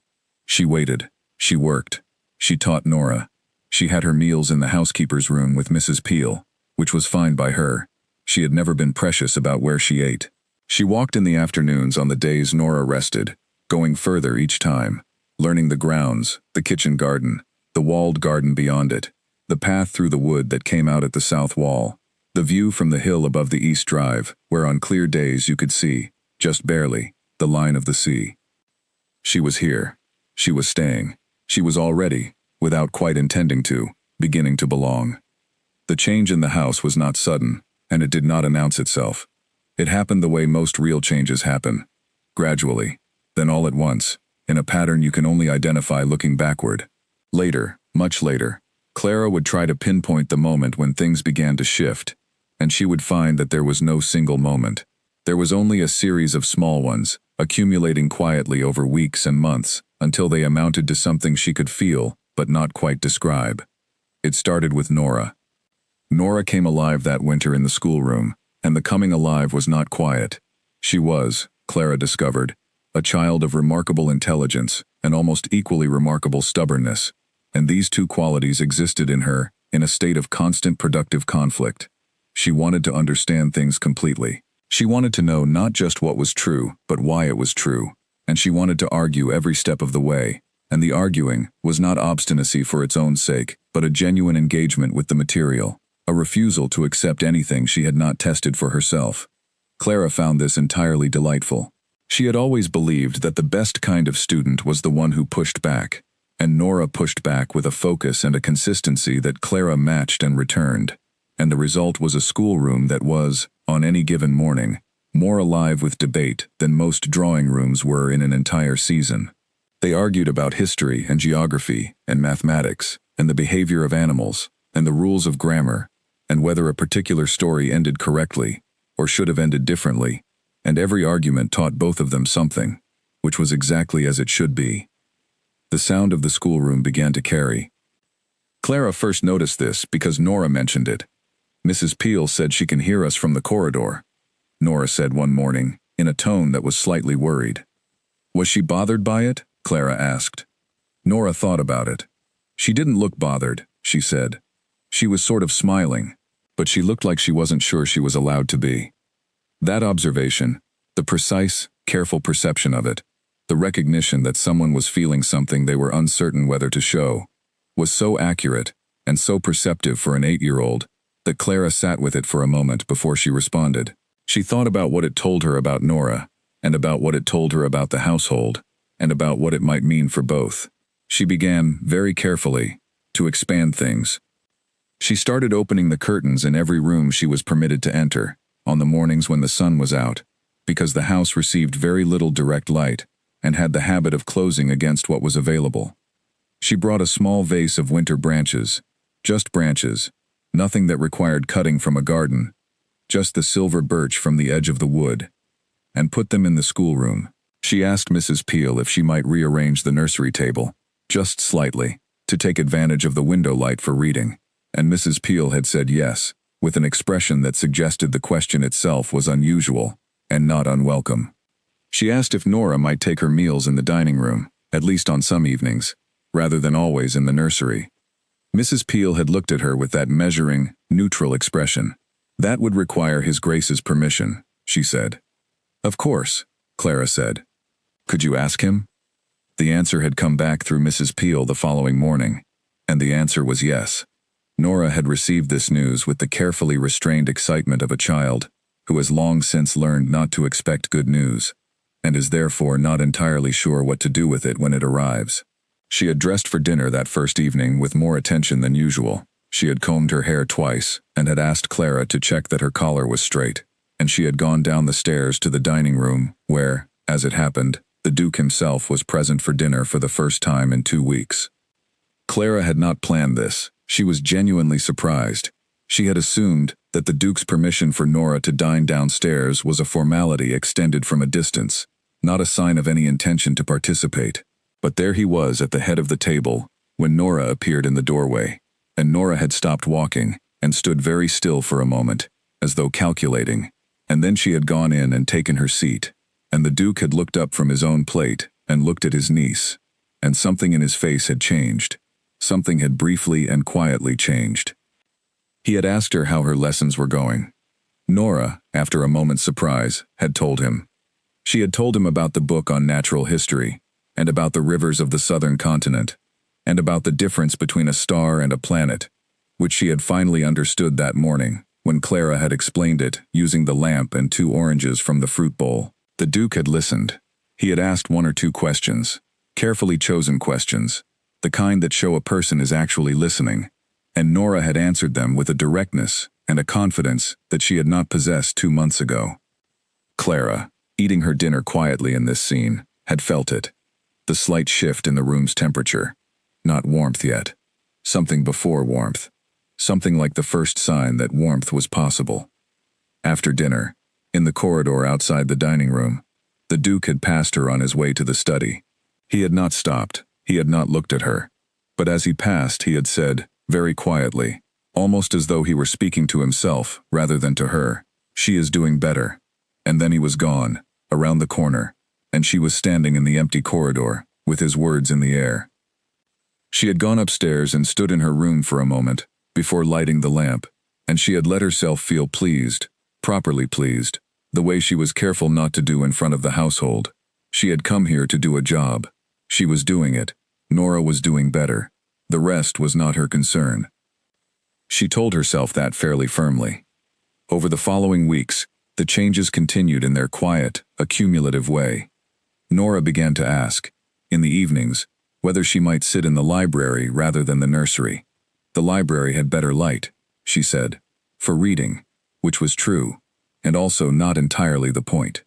She waited. She worked. She taught Nora. She had her meals in the housekeeper's room with Mrs. Peel, which was fine by her. She had never been precious about where she ate. She walked in the afternoons on the days Nora rested, going further each time, learning the grounds, the kitchen garden, the walled garden beyond it, the path through the wood that came out at the south wall, the view from the hill above the east drive, where on clear days you could see, just barely, the line of the sea. She was here. She was staying. She was already, without quite intending to, beginning to belong. The change in the house was not sudden, and it did not announce itself. It happened the way most real changes happen, gradually, then all at once, in a pattern you can only identify looking backward. Later, much later, Clara would try to pinpoint the moment when things began to shift, and she would find that there was no single moment. There was only a series of small ones, accumulating quietly over weeks and months, until they amounted to something she could feel, but not quite describe. It started with Nora. Nora came alive that winter in the schoolroom, and the coming alive was not quiet. She was, Clara discovered, a child of remarkable intelligence and almost equally remarkable stubbornness, and these two qualities existed in her in a state of constant productive conflict. She wanted to understand things completely. She wanted to know not just what was true, but why it was true, and she wanted to argue every step of the way, and the arguing was not obstinacy for its own sake, but a genuine engagement with the material, a refusal to accept anything she had not tested for herself. Clara found this entirely delightful. She had always believed that the best kind of student was the one who pushed back, and Nora pushed back with a focus and a consistency that Clara matched and returned, and the result was a schoolroom that was, on any given morning, more alive with debate than most drawing rooms were in an entire season. They argued about history and geography and mathematics and the behavior of animals and the rules of grammar and whether a particular story ended correctly or should have ended differently, and every argument taught both of them something, which was exactly as it should be. The sound of the schoolroom began to carry. Clara first noticed this because Nora mentioned it. "Mrs. Peel said she can hear us from the corridor," Nora said one morning, in a tone that was slightly worried. Was she bothered by it? Clara asked. Nora thought about it. She didn't look bothered, she said. She was sort of smiling, but she looked like she wasn't sure she was allowed to be. That observation, the precise, careful perception of it, the recognition that someone was feeling something they were uncertain whether to show, was so accurate and so perceptive for an 8-year-old that Clara sat with it for a moment before she responded. She thought about what it told her about Nora, and about what it told her about the household, and about what it might mean for both. She began, very carefully, to expand things. She started opening the curtains in every room she was permitted to enter, on the mornings when the sun was out, because the house received very little direct light, and had the habit of closing against what was available. She brought a small vase of winter branches, just branches, nothing that required cutting from a garden, just the silver birch from the edge of the wood, and put them in the schoolroom. She asked Mrs. Peel if she might rearrange the nursery table, just slightly, to take advantage of the window light for reading, and Mrs. Peel had said yes, with an expression that suggested the question itself was unusual and not unwelcome. She asked if Nora might take her meals in the dining room, at least on some evenings, rather than always in the nursery. Mrs. Peel had looked at her with that measuring, neutral expression. That would require His Grace's permission, she said. Of course, Clara said. Could you ask him? The answer had come back through Mrs. Peel the following morning, and the answer was yes. Nora had received this news with the carefully restrained excitement of a child who has long since learned not to expect good news, and is therefore not entirely sure what to do with it when it arrives. She had dressed for dinner that first evening with more attention than usual. She had combed her hair twice and had asked Clara to check that her collar was straight, and she had gone down the stairs to the dining room where, as it happened, the Duke himself was present for dinner for the first time in 2 weeks. Clara had not planned this. She was genuinely surprised. She had assumed that the Duke's permission for Nora to dine downstairs was a formality extended from a distance, not a sign of any intention to participate. But there he was at the head of the table when Nora appeared in the doorway, and Nora had stopped walking and stood very still for a moment, as though calculating, and then she had gone in and taken her seat, and the Duke had looked up from his own plate and looked at his niece, and something in his face had changed. Something had briefly and quietly changed. He had asked her how her lessons were going. Nora, after a moment's surprise, had told him. She had told him about the book on natural history, and about the rivers of the southern continent, and about the difference between a star and a planet, which she had finally understood that morning, when Clara had explained it using the lamp and 2 oranges from the fruit bowl. The Duke had listened. He had asked 1 or 2 questions, carefully chosen questions, the kind that show a person is actually listening, and Nora had answered them with a directness and a confidence that she had not possessed 2 months ago. Clara, eating her dinner quietly in this scene, had felt it. The slight shift in the room's temperature. Not warmth yet. something before warmth, something like the first sign that warmth was possible. After dinner, in the corridor outside the dining room, the Duke had passed her on his way to the study. He had not stopped, he had not looked at her. But as he passed, he had said, very quietly, almost as though he were speaking to himself rather than to her, "She is doing better." And then he was gone, around the corner, and she was standing in the empty corridor, with his words in the air. She had gone upstairs and stood in her room for a moment, before lighting the lamp, and she had let herself feel pleased, properly pleased, the way she was careful not to do in front of the household. She had come here to do a job. She was doing it. Nora was doing better. The rest was not her concern. She told herself that fairly firmly. Over the following weeks, the changes continued in their quiet, accumulative way. Nora began to ask, in the evenings, whether she might sit in the library rather than the nursery. The library had better light, she said, for reading, which was true, and also not entirely the point.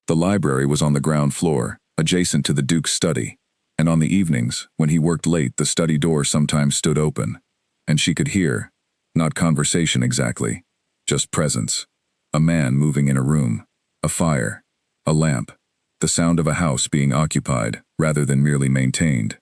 The library was on the ground floor, adjacent to the Duke's study, and on the evenings, when he worked late, the study door sometimes stood open, and she could hear, not conversation exactly, just presence. A man moving in a room, a fire, a lamp, the sound of a house being occupied rather than merely maintained.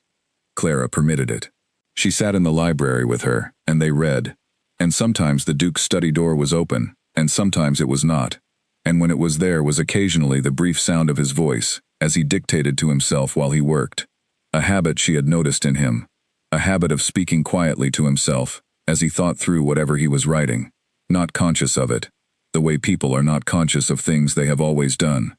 Clara permitted it. She sat in the library with her, and they read, and sometimes the Duke's study door was open, and sometimes it was not, and when it was there was occasionally the brief sound of his voice, as he dictated to himself while he worked. A habit she had noticed in him, a habit of speaking quietly to himself, as he thought through whatever he was writing, not conscious of it, the way people are not conscious of things they have always done.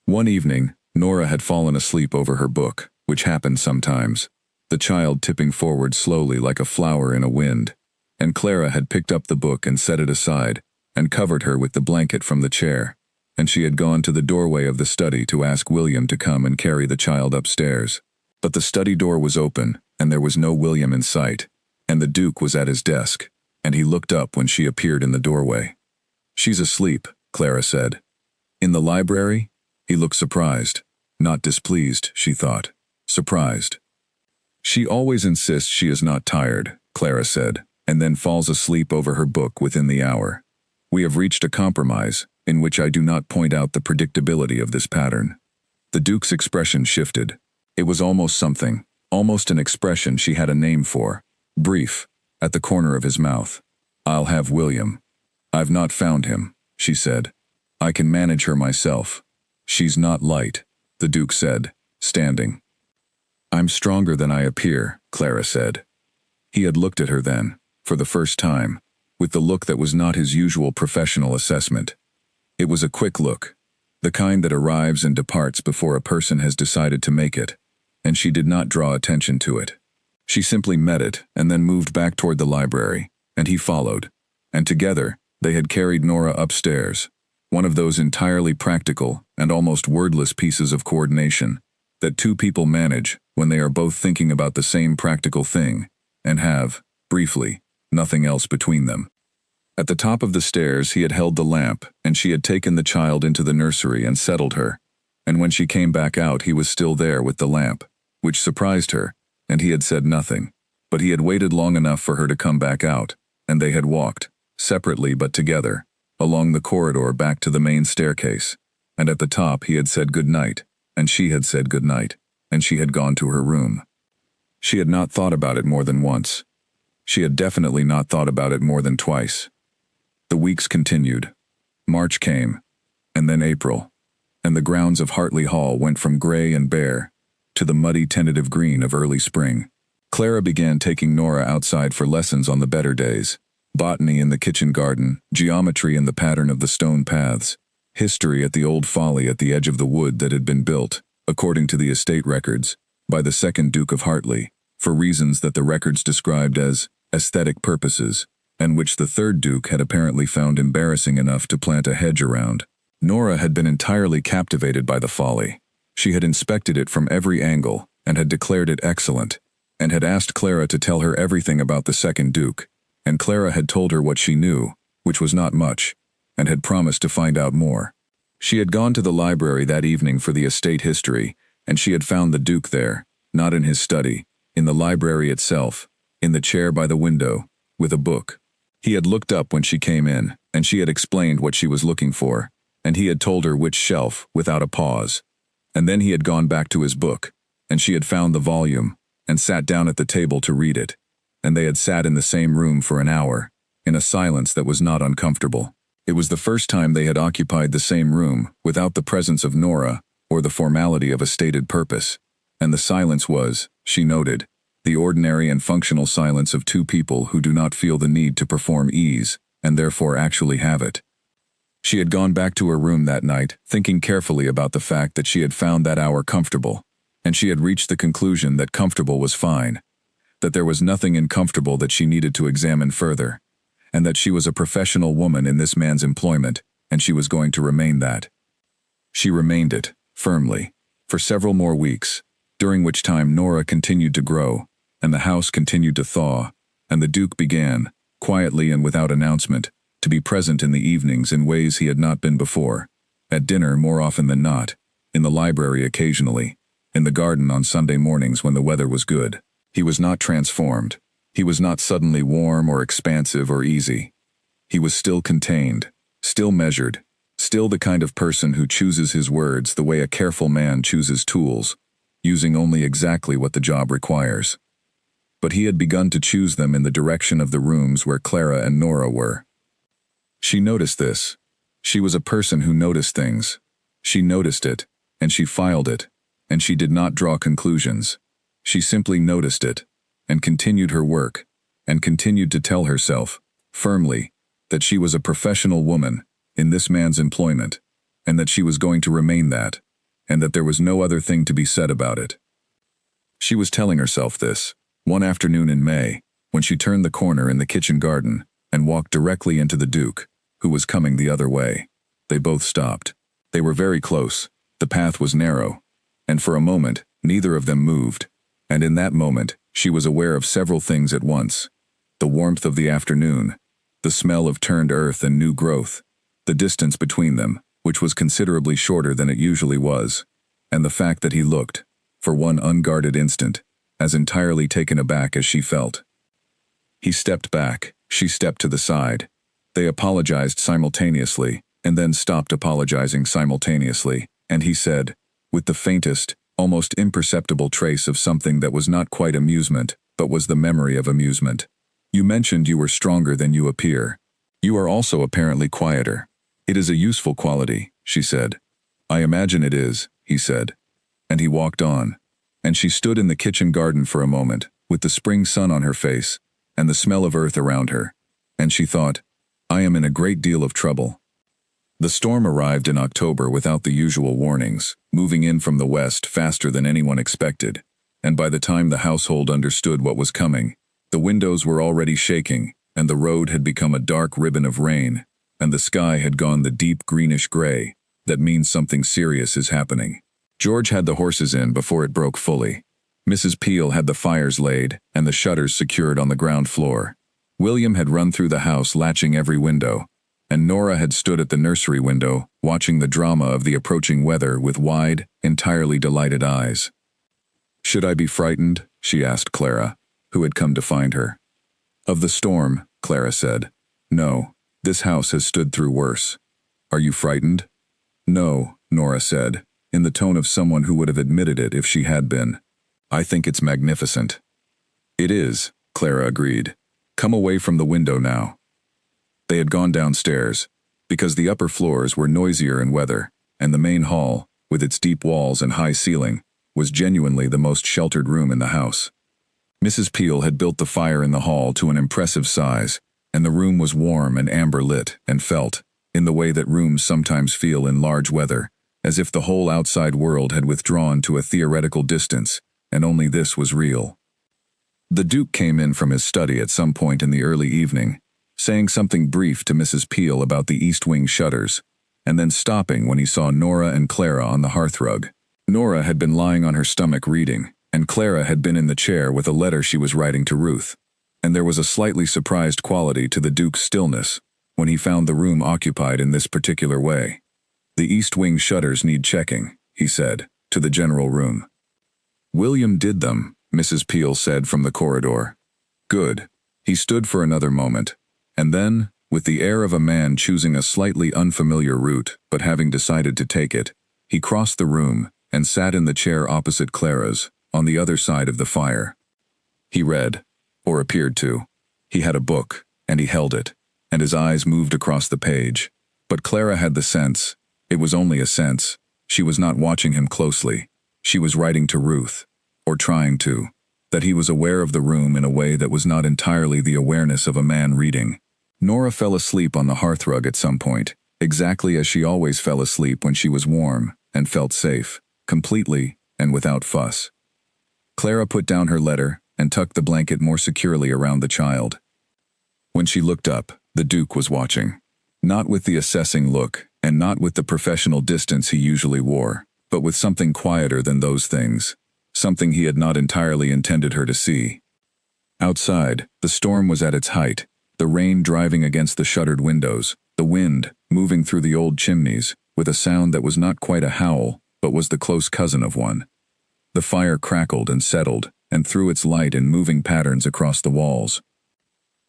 One evening, Nora had fallen asleep over her book, which happened sometimes, the child tipping forward slowly like a flower in a wind, and Clara had picked up the book and set it aside, and covered her with the blanket from the chair, and she had gone to the doorway of the study to ask William to come and carry the child upstairs. But the study door was open, and there was no William in sight, and the Duke was at his desk, and he looked up when she appeared in the doorway. "She's asleep," Clara said. "In the library?" He looked surprised. Not displeased, she thought. Surprised. "She always insists she is not tired," Clara said, and then falls asleep over her book within the hour. We have reached a compromise, in which I do not point out the predictability of this pattern. The Duke's expression shifted. It was almost something, almost an expression she had a name for. Brief, at the corner of his mouth. "I'll have William." "I've not found him," she said. "I can manage her myself." "She's not light," the Duke said, standing. "I'm stronger than I appear," Clara said. He had looked at her then, for the first time, with the look that was not his usual professional assessment. It was a quick look, the kind that arrives and departs before a person has decided to make it, and she did not draw attention to it. She simply met it and then moved back toward the library, and he followed, and together they had carried Nora upstairs, one of those entirely practical and almost wordless pieces of coordination that two people manage when they are both thinking about the same practical thing and have, briefly, nothing else between them. At the top of the stairs he had held the lamp, and she had taken the child into the nursery and settled her, and when she came back out he was still there with the lamp, which surprised her, and he had said nothing, but he had waited long enough for her to come back out, and they had walked, separately but together, along the corridor back to the main staircase, and at the top he had said good night, and she had said good night, and she had gone to her room. She had not thought about it more than once. She had definitely not thought about it more than twice. The weeks continued. March came, and then April, and the grounds of Hartley Hall went from gray and bare to the muddy tentative green of early spring. Clara began taking Nora outside for lessons on the better days. Botany in the kitchen garden, geometry in the pattern of the stone paths, history at the old folly at the edge of the wood that had been built, according to the estate records, by the second Duke of Hartley, for reasons that the records described as aesthetic purposes, and which the third Duke had apparently found embarrassing enough to plant a hedge around. Nora had been entirely captivated by the folly. She had inspected it from every angle, and had declared it excellent, and had asked Clara to tell her everything about the second Duke, and Clara had told her what she knew, which was not much, and had promised to find out more. She had gone to the library that evening for the estate history, and she had found the Duke there, not in his study, in the library itself, in the chair by the window, with a book. He had looked up when she came in, and she had explained what she was looking for, and he had told her which shelf, without a pause. And then he had gone back to his book, and she had found the volume, and sat down at the table to read it. And they had sat in the same room for an hour, in a silence that was not uncomfortable. It was the first time they had occupied the same room, without the presence of Nora, or the formality of a stated purpose. And the silence was, she noted, the ordinary and functional silence of two people who do not feel the need to perform ease, and therefore actually have it. She had gone back to her room that night, thinking carefully about the fact that she had found that hour comfortable, and she had reached the conclusion that comfortable was fine, that there was nothing uncomfortable that she needed to examine further, and that she was a professional woman in this man's employment, and she was going to remain that. She remained it, firmly, for several more weeks, during which time Nora continued to grow, and the house continued to thaw, and the Duke began, quietly and without announcement, to be present in the evenings in ways he had not been before, at dinner more often than not, in the library occasionally, in the garden on Sunday mornings when the weather was good. He was not transformed. He was not suddenly warm or expansive or easy. He was still contained, still measured, still the kind of person who chooses his words the way a careful man chooses tools, using only exactly what the job requires. But he had begun to choose them in the direction of the rooms where Clara and Nora were. She noticed this. She was a person who noticed things. She noticed it, and she filed it, and she did not draw conclusions. She simply noticed it, and continued her work, and continued to tell herself, firmly, that she was a professional woman, in this man's employment, and that she was going to remain that, and that there was no other thing to be said about it. She was telling herself this, one afternoon in May, when she turned the corner in the kitchen garden, and walked directly into the Duke, who was coming the other way. They both stopped. They were very close, the path was narrow, and for a moment, neither of them moved, and in that moment, she was aware of several things at once. The warmth of the afternoon, the smell of turned earth and new growth, the distance between them, which was considerably shorter than it usually was, and the fact that he looked, for one unguarded instant, as entirely taken aback as she felt. He stepped back, she stepped to the side. They apologized simultaneously, and then stopped apologizing simultaneously, and he said, with the faintest, almost imperceptible trace of something that was not quite amusement, but was the memory of amusement. You mentioned you were stronger than you appear. You are also apparently quieter. It is a useful quality, she said. I imagine it is, he said. And he walked on. And she stood in the kitchen garden for a moment, with the spring sun on her face, and the smell of earth around her. And she thought, I am in a great deal of trouble. The storm arrived in October without the usual warnings, moving in from the west faster than anyone expected, and by the time the household understood what was coming, the windows were already shaking, and the road had become a dark ribbon of rain, and the sky had gone the deep greenish gray. That means something serious is happening. George had the horses in before it broke fully. Mrs. Peel had the fires laid and the shutters secured on the ground floor. William had run through the house latching every window, and Nora had stood at the nursery window, watching the drama of the approaching weather with wide, entirely delighted eyes. Should I be frightened? She asked Clara, who had come to find her. Of the storm, Clara said. No, this house has stood through worse. Are you frightened? No, Nora said, in the tone of someone who would have admitted it if she had been. I think it's magnificent. It is, Clara agreed. Come away from the window now. They had gone downstairs, because the upper floors were noisier in weather, and the main hall, with its deep walls and high ceiling, was genuinely the most sheltered room in the house. Mrs. Peel had built the fire in the hall to an impressive size, and the room was warm and amber-lit and felt, in the way that rooms sometimes feel in large weather, as if the whole outside world had withdrawn to a theoretical distance, and only this was real. The Duke came in from his study at some point in the early evening, saying something brief to Mrs. Peel about the east wing shutters, and then stopping when he saw Nora and Clara on the hearthrug. Nora had been lying on her stomach reading, and Clara had been in the chair with a letter she was writing to Ruth, and there was a slightly surprised quality to the Duke's stillness when he found the room occupied in this particular way. The east wing shutters need checking, he said, to the general room. William did them, Mrs. Peel said from the corridor. Good. He stood for another moment, and then, with the air of a man choosing a slightly unfamiliar route but having decided to take it, he crossed the room and sat in the chair opposite Clara's, on the other side of the fire. He read, or appeared to. He had a book, and he held it, and his eyes moved across the page. But Clara had the sense, it was only a sense, she was not watching him closely. She was writing to Ruth, or trying to, that he was aware of the room in a way that was not entirely the awareness of a man reading. Nora fell asleep on the hearthrug at some point, exactly as she always fell asleep when she was warm and felt safe, completely and without fuss. Clara put down her letter and tucked the blanket more securely around the child. When she looked up, the Duke was watching. Not with the assessing look, and not with the professional distance he usually wore, but with something quieter than those things, something he had not entirely intended her to see. Outside, the storm was at its height, the rain driving against the shuttered windows, the wind moving through the old chimneys, with a sound that was not quite a howl, but was the close cousin of one. The fire crackled and settled, and threw its light in moving patterns across the walls.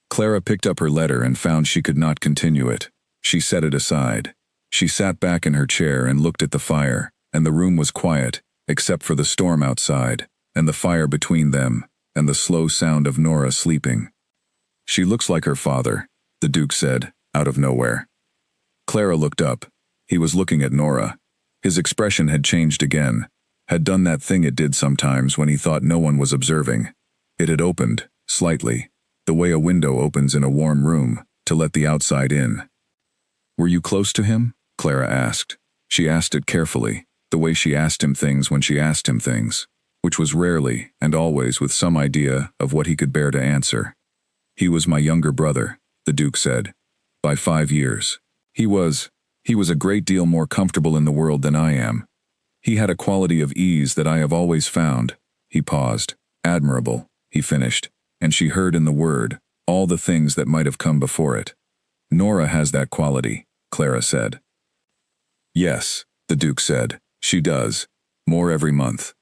Clara picked up her letter and found she could not continue it. She set it aside. She sat back in her chair and looked at the fire, and the room was quiet, except for the storm outside, and the fire between them, and the slow sound of Nora sleeping. "She looks like her father," the Duke said, out of nowhere. Clara looked up. He was looking at Nora. His expression had changed again, had done that thing it did sometimes when he thought no one was observing. It had opened, slightly, the way a window opens in a warm room, to let the outside in. "Were you close to him?" Clara asked. She asked it carefully, the way she asked him things when she asked him things, which was rarely and always with some idea of what he could bear to answer. "He was my younger brother," the Duke said, "by 5 years. He was a great deal more comfortable in the world than I am. He had a quality of ease that I have always found." He paused. "Admirable," he finished, and she heard in the word all the things that might have come before it. "Nora has that quality," Clara said. "Yes," the Duke said, "she does. More every month."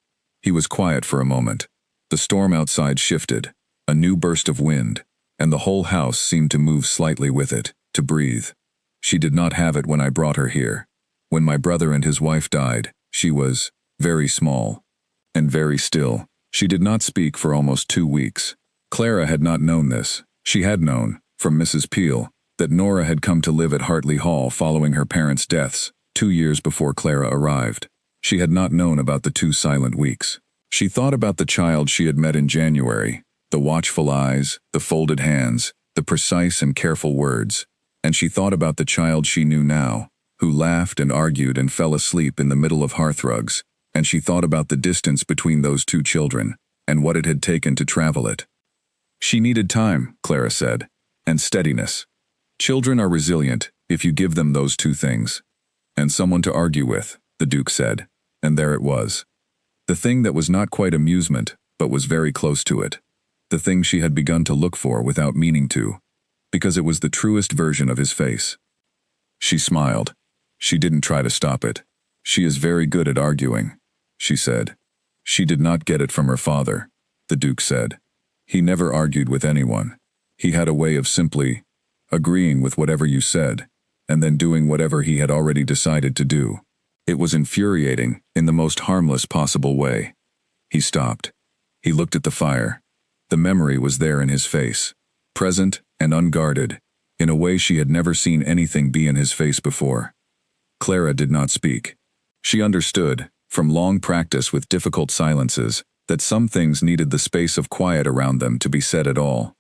He was quiet for a moment. The storm outside shifted, a new burst of wind, and the whole house seemed to move slightly with it, to breathe. "She did not have it when I brought her here. When my brother and his wife died, she was very small and very still." She did not speak for almost 2 weeks. Clara had not known this. She had known, from Mrs. Peel, that Nora had come to live at Hartley Hall following her parents' deaths, 2 years before Clara arrived. She had not known about the 2 silent weeks. She thought about the child she had met in January, the watchful eyes, the folded hands, the precise and careful words, and she thought about the child she knew now, who laughed and argued and fell asleep in the middle of hearthrugs, and she thought about the distance between those 2 children, and what it had taken to travel it. She needed time, Clara said, and steadiness. Children are resilient if you give them those 2 things. And someone to argue with, the Duke said, and there it was. The thing that was not quite amusement, but was very close to it. The thing she had begun to look for without meaning to, because it was the truest version of his face. She smiled. She didn't try to stop it. "She is very good at arguing," she said. "She did not get it from her father," the Duke said. "He never argued with anyone. He had a way of simply agreeing with whatever you said, and then doing whatever he had already decided to do. It was infuriating in the most harmless possible way." He stopped. He looked at the fire. The memory was there in his face, present and unguarded, in a way she had never seen anything be in his face before. Clara did not speak. She understood, from long practice with difficult silences, that some things needed the space of quiet around them to be said at all.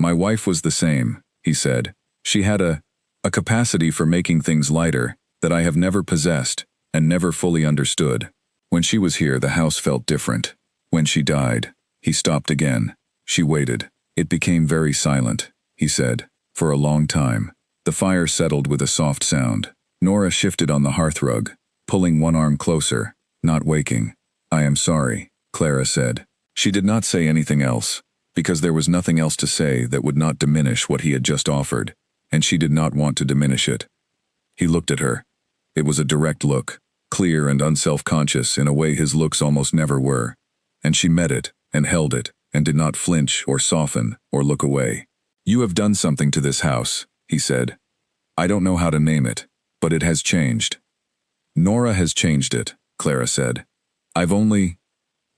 "My wife was the same," he said. "She had a capacity for making things lighter that I have never possessed and never fully understood. When she was here, the house felt different. When she died," he stopped again. She waited. "It became very silent," he said, "for a long time." The fire settled with a soft sound. Nora shifted on the hearthrug, pulling one arm closer, not waking. "I am sorry," Clara said. She did not say anything else, because there was nothing else to say that would not diminish what he had just offered, and she did not want to diminish it. He looked at her. It was a direct look, clear and unself-conscious in a way his looks almost never were, and she met it and held it, and did not flinch or soften or look away. "You have done something to this house," he said. "I don't know how to name it, but it has changed." "Nora has changed it," Clara said. "I've only—"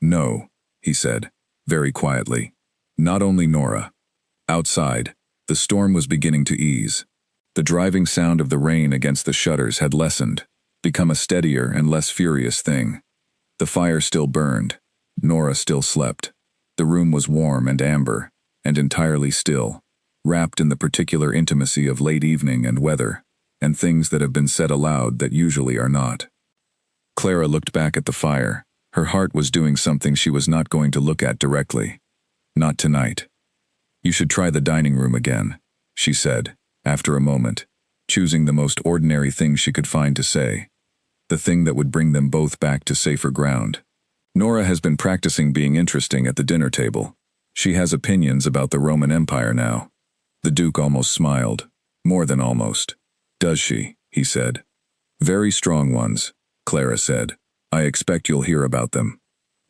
"No," he said, very quietly. "Not only Nora." Outside, the storm was beginning to ease. The driving sound of the rain against the shutters had lessened, become a steadier and less furious thing. The fire still burned. Nora still slept. The room was warm and amber, and entirely still, wrapped in the particular intimacy of late evening and weather, and things that have been said aloud that usually are not. Clara looked back at the fire. Her heart was doing something she was not going to look at directly. Not tonight. "You should try the dining room again," she said, after a moment, choosing the most ordinary thing she could find to say. The thing that would bring them both back to safer ground. "Nora has been practicing being interesting at the dinner table. She has opinions about the Roman Empire now." The Duke almost smiled. More than almost. "Does she?" he said. "Very strong ones," Clara said. "I expect you'll hear about them."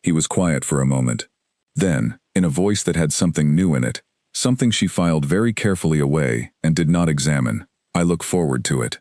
He was quiet for a moment. Then, in a voice that had something new in it, something she filed very carefully away and did not examine, "I look forward to it."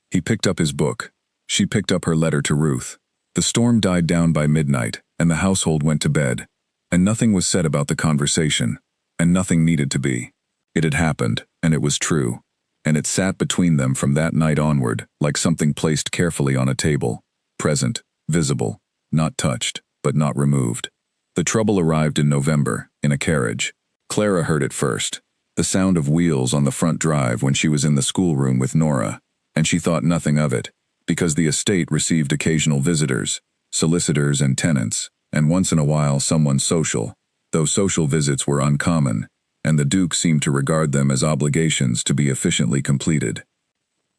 He picked up his book. She picked up her letter to Ruth. The storm died down by midnight, and the household went to bed, and nothing was said about the conversation, and nothing needed to be. It had happened, and it was true, and it sat between them from that night onward like something placed carefully on a table, present, visible, not touched, but not removed. The trouble arrived in November, in a carriage. Clara heard it first, the sound of wheels on the front drive when she was in the schoolroom with Nora, and she thought nothing of it, because the estate received occasional visitors, solicitors and tenants, and once in a while someone social, though social visits were uncommon, and the Duke seemed to regard them as obligations to be efficiently completed.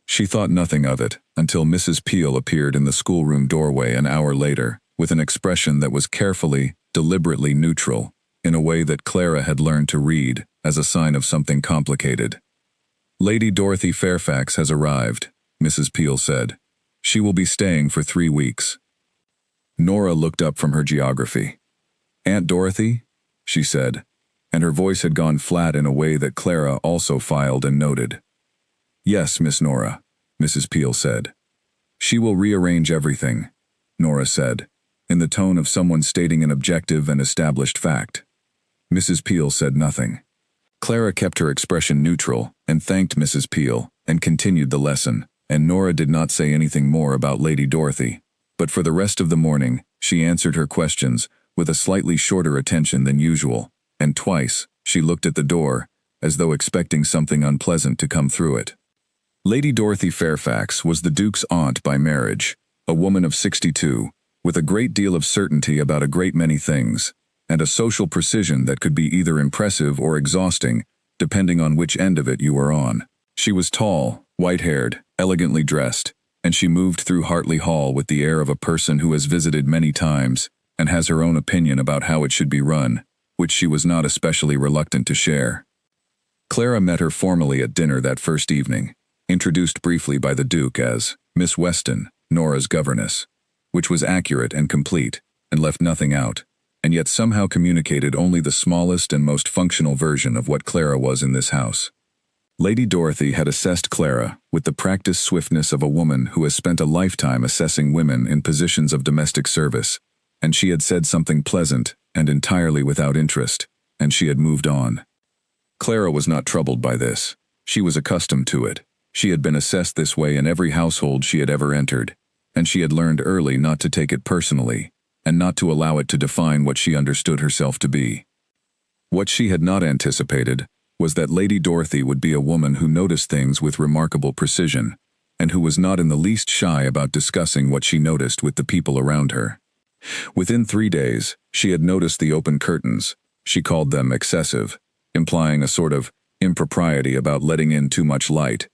She thought nothing of it until Mrs. Peel appeared in the schoolroom doorway an hour later, with an expression that was carefully, deliberately neutral, in a way that Clara had learned to read as a sign of something complicated. "Lady Dorothy Fairfax has arrived," Mrs. Peel said. "She will be staying for 3 weeks." Nora looked up from her geography. "Aunt Dorothy?" she said, and her voice had gone flat in a way that Clara also filed and noted. "Yes, Miss Nora," Mrs. Peel said. "She will rearrange everything," Nora said, in the tone of someone stating an objective and established fact. Mrs. Peel said nothing. Clara kept her expression neutral and thanked Mrs. Peel and continued the lesson, and Nora did not say anything more about Lady Dorothy, but for the rest of the morning she answered her questions with a slightly shorter attention than usual, and twice she looked at the door, as though expecting something unpleasant to come through it. Lady Dorothy Fairfax was the Duke's aunt by marriage, a woman of 62, with a great deal of certainty about a great many things, and a social precision that could be either impressive or exhausting, depending on which end of it you were on. She was tall, white-haired, elegantly dressed, and she moved through Hartley Hall with the air of a person who has visited many times and has her own opinion about how it should be run, which she was not especially reluctant to share. Clara met her formally at dinner that first evening, introduced briefly by the Duke as Miss Weston, Nora's governess, which was accurate and complete, and left nothing out, and yet somehow communicated only the smallest and most functional version of what Clara was in this house. Lady Dorothy had assessed Clara with the practiced swiftness of a woman who has spent a lifetime assessing women in positions of domestic service, and she had said something pleasant and entirely without interest, and she had moved on. Clara was not troubled by this. She was accustomed to it. She had been assessed this way in every household she had ever entered, and she had learned early not to take it personally, and not to allow it to define what she understood herself to be. What she had not anticipated was that Lady Dorothy would be a woman who noticed things with remarkable precision, and who was not in the least shy about discussing what she noticed with the people around her. Within 3 days, she had noticed the open curtains. She called them excessive, implying a sort of impropriety about letting in too much light,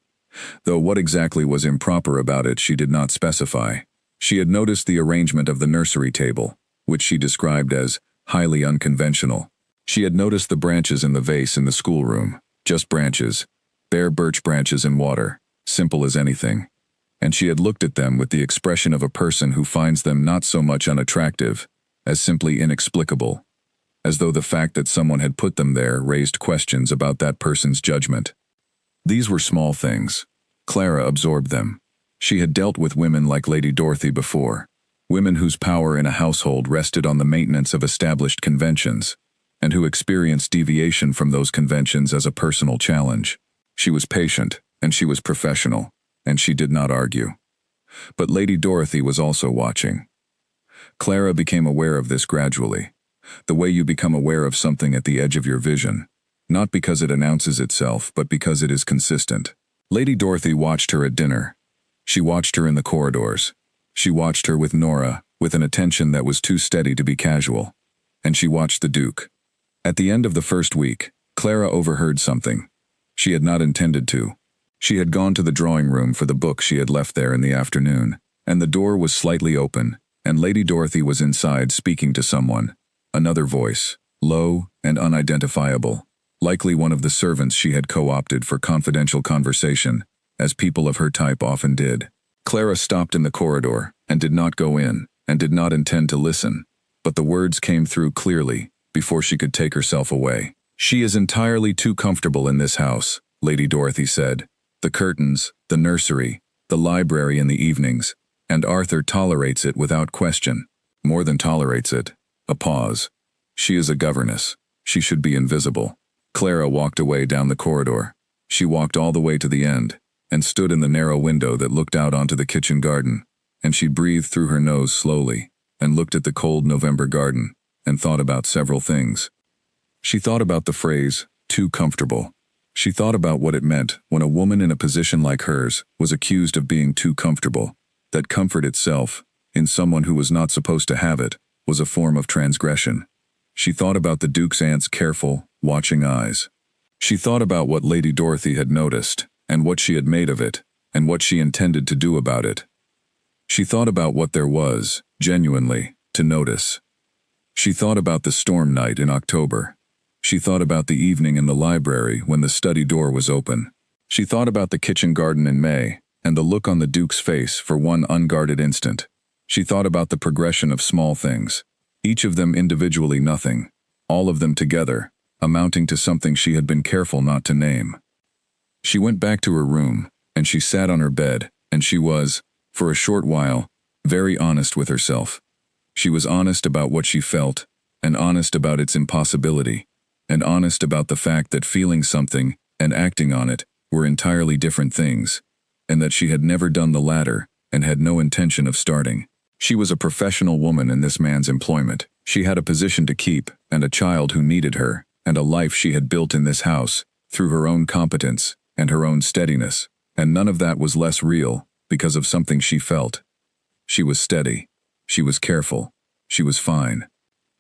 though what exactly was improper about it she did not specify. She had noticed the arrangement of the nursery table, which she described as highly unconventional. She had noticed the branches in the vase in the schoolroom, just branches, bare birch branches in water, simple as anything, and she had looked at them with the expression of a person who finds them not so much unattractive as simply inexplicable, as though the fact that someone had put them there raised questions about that person's judgment. These were small things. Clara absorbed them. She had dealt with women like Lady Dorothy before, women whose power in a household rested on the maintenance of established conventions, and who experienced deviation from those conventions as a personal challenge. She was patient, and she was professional, and she did not argue. But Lady Dorothy was also watching. Clara became aware of this gradually, the way you become aware of something at the edge of your vision, not because it announces itself, but because it is consistent. Lady Dorothy watched her at dinner. She watched her in the corridors. She watched her with Nora, with an attention that was too steady to be casual. And she watched the Duke. At the end of the first week, Clara overheard something. She had not intended to. She had gone to the drawing room for the book she had left there in the afternoon, and the door was slightly open, and Lady Dorothy was inside speaking to someone. Another voice, low and unidentifiable, likely one of the servants she had co-opted for confidential conversation, as people of her type often did. Clara stopped in the corridor, and did not go in, and did not intend to listen, but the words came through clearly, before she could take herself away. "She is entirely too comfortable in this house," Lady Dorothy said. "The curtains, the nursery, the library in the evenings, and Arthur tolerates it without question. More than tolerates it." A pause. "She is a governess. She should be invisible." Clara walked away down the corridor. She walked all the way to the end, and stood in the narrow window that looked out onto the kitchen garden, and she breathed through her nose slowly, and looked at the cold November garden, and thought about several things. She thought about the phrase, "too comfortable." She thought about what it meant when a woman in a position like hers was accused of being too comfortable, that comfort itself, in someone who was not supposed to have it, was a form of transgression. She thought about the Duke's aunt's careful, watching eyes. She thought about what Lady Dorothy had noticed, and what she had made of it, and what she intended to do about it. She thought about what there was, genuinely, to notice. She thought about the storm night in October. She thought about the evening in the library when the study door was open. She thought about the kitchen garden in May, and the look on the Duke's face for one unguarded instant. She thought about the progression of small things, each of them individually nothing, all of them together, amounting to something she had been careful not to name. She went back to her room, and she sat on her bed, and she was, for a short while, very honest with herself. She was honest about what she felt, and honest about its impossibility, and honest about the fact that feeling something and acting on it were entirely different things, and that she had never done the latter and had no intention of starting. She was a professional woman in this man's employment. She had a position to keep, and a child who needed her, and a life she had built in this house, through her own competence and her own steadiness, and none of that was less real because of something she felt. She was steady. She was careful. She was fine.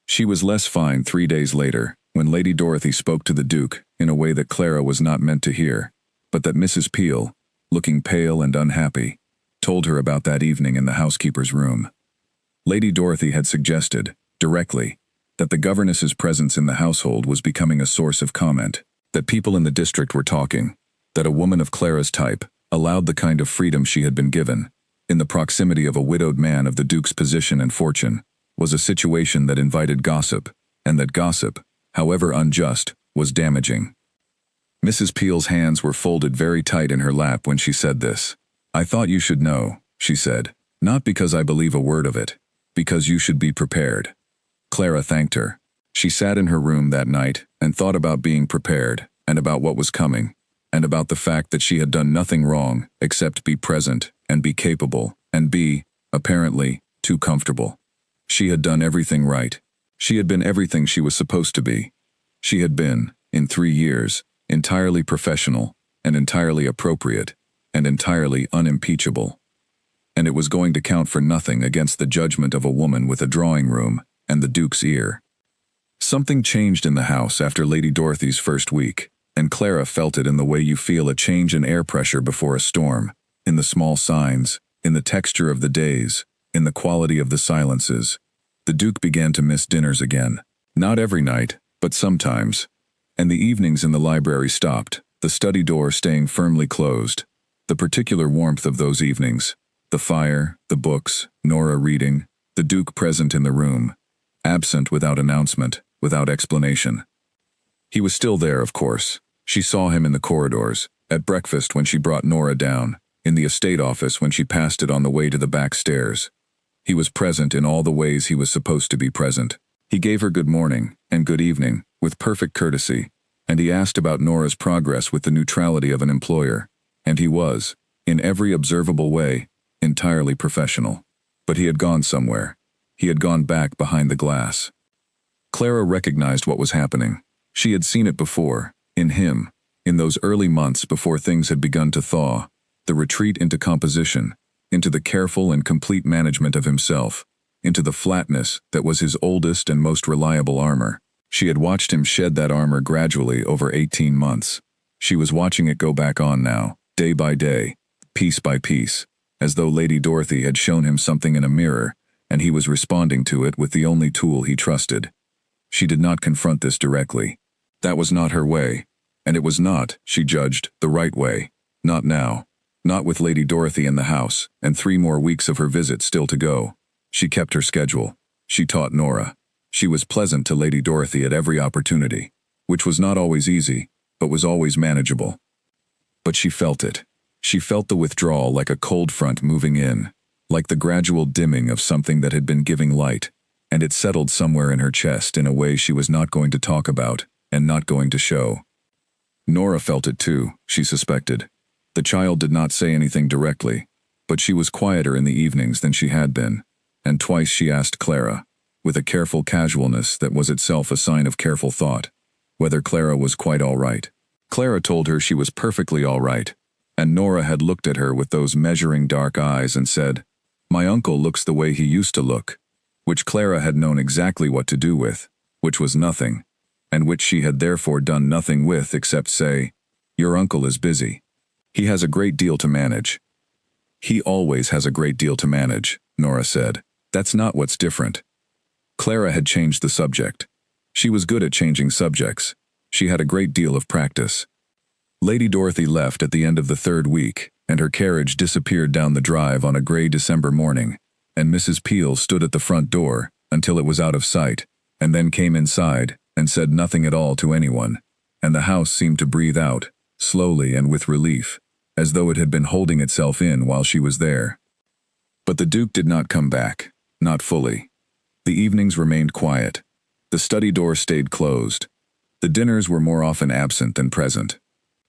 She was less fine 3 days later, when Lady Dorothy spoke to the Duke in a way that Clara was not meant to hear, but that Mrs. Peel, looking pale and unhappy, told her about that evening in the housekeeper's room. Lady Dorothy had suggested, directly, that the governess's presence in the household was becoming a source of comment, that people in the district were talking, that a woman of Clara's type allowed the kind of freedom she had been given, in the proximity of a widowed man of the Duke's position and fortune, was a situation that invited gossip, and that gossip, however unjust, was damaging. Mrs. Peel's hands were folded very tight in her lap when she said this. "I thought you should know," she said, "not because I believe a word of it, because you should be prepared." Clara thanked her. She sat in her room that night and thought about being prepared, and about what was coming, and about the fact that she had done nothing wrong except be present and be capable and be, apparently, too comfortable. She had done everything right. She had been everything she was supposed to be. She had been, in 3 years, entirely professional and entirely appropriate and entirely unimpeachable. And it was going to count for nothing against the judgment of a woman with a drawing room and the Duke's ear. Something changed in the house after Lady Dorothy's first week, and Clara felt it in the way you feel a change in air pressure before a storm, in the small signs, in the texture of the days, in the quality of the silences. The Duke began to miss dinners again. Not every night, but sometimes. And the evenings in the library stopped, the study door staying firmly closed. The particular warmth of those evenings, the fire, the books, Nora reading, the Duke present in the room, absent without announcement, without explanation. He was still there, of course. She saw him in the corridors, at breakfast when she brought Nora down, in the estate office when she passed it on the way to the back stairs. He was present in all the ways he was supposed to be present. He gave her good morning and good evening, with perfect courtesy, and he asked about Nora's progress with the neutrality of an employer, and he was, in every observable way, entirely professional. But he had gone somewhere. He had gone back behind the glass. Clara recognized what was happening. She had seen it before, in him, in those early months before things had begun to thaw, the retreat into composition, into the careful and complete management of himself, into the flatness that was his oldest and most reliable armor. She had watched him shed that armor gradually over 18 months. She was watching it go back on now, day by day, piece by piece, as though Lady Dorothy had shown him something in a mirror, and he was responding to it with the only tool he trusted. She did not confront this directly. That was not her way, and it was not, she judged, the right way. Not now. Not with Lady Dorothy in the house, and 3 more weeks of her visit still to go. She kept her schedule. She taught Nora. She was pleasant to Lady Dorothy at every opportunity, which was not always easy, but was always manageable. But she felt it. She felt the withdrawal like a cold front moving in, like the gradual dimming of something that had been giving light, and it settled somewhere in her chest in a way she was not going to talk about, and not going to show. Nora felt it too, she suspected. The child did not say anything directly, but she was quieter in the evenings than she had been, and twice she asked Clara, with a careful casualness that was itself a sign of careful thought, whether Clara was quite all right. Clara told her she was perfectly all right, and Nora had looked at her with those measuring dark eyes and said, "My uncle looks the way he used to look," which Clara had known exactly what to do with, which was nothing, and which she had therefore done nothing with except say, "Your uncle is busy. He has a great deal to manage." "He always has a great deal to manage," Nora said. "That's not what's different." Clara had changed the subject. She was good at changing subjects. She had a great deal of practice. Lady Dorothy left at the end of the 3rd week, and her carriage disappeared down the drive on a gray December morning, and Mrs. Peel stood at the front door until it was out of sight, and then came inside and said nothing at all to anyone, and the house seemed to breathe out, slowly and with relief, as though it had been holding itself in while she was there. But the Duke did not come back, not fully. The evenings remained quiet. The study door stayed closed. The dinners were more often absent than present.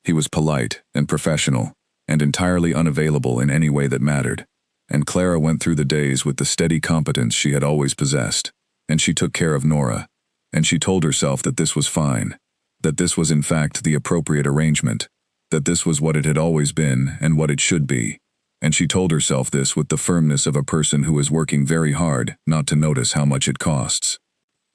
He was polite and professional, and entirely unavailable in any way that mattered, and Clara went through the days with the steady competence she had always possessed, and she took care of Nora, and she told herself that this was fine, that this was in fact the appropriate arrangement, that this was what it had always been and what it should be, and she told herself this with the firmness of a person who is working very hard not to notice how much it costs.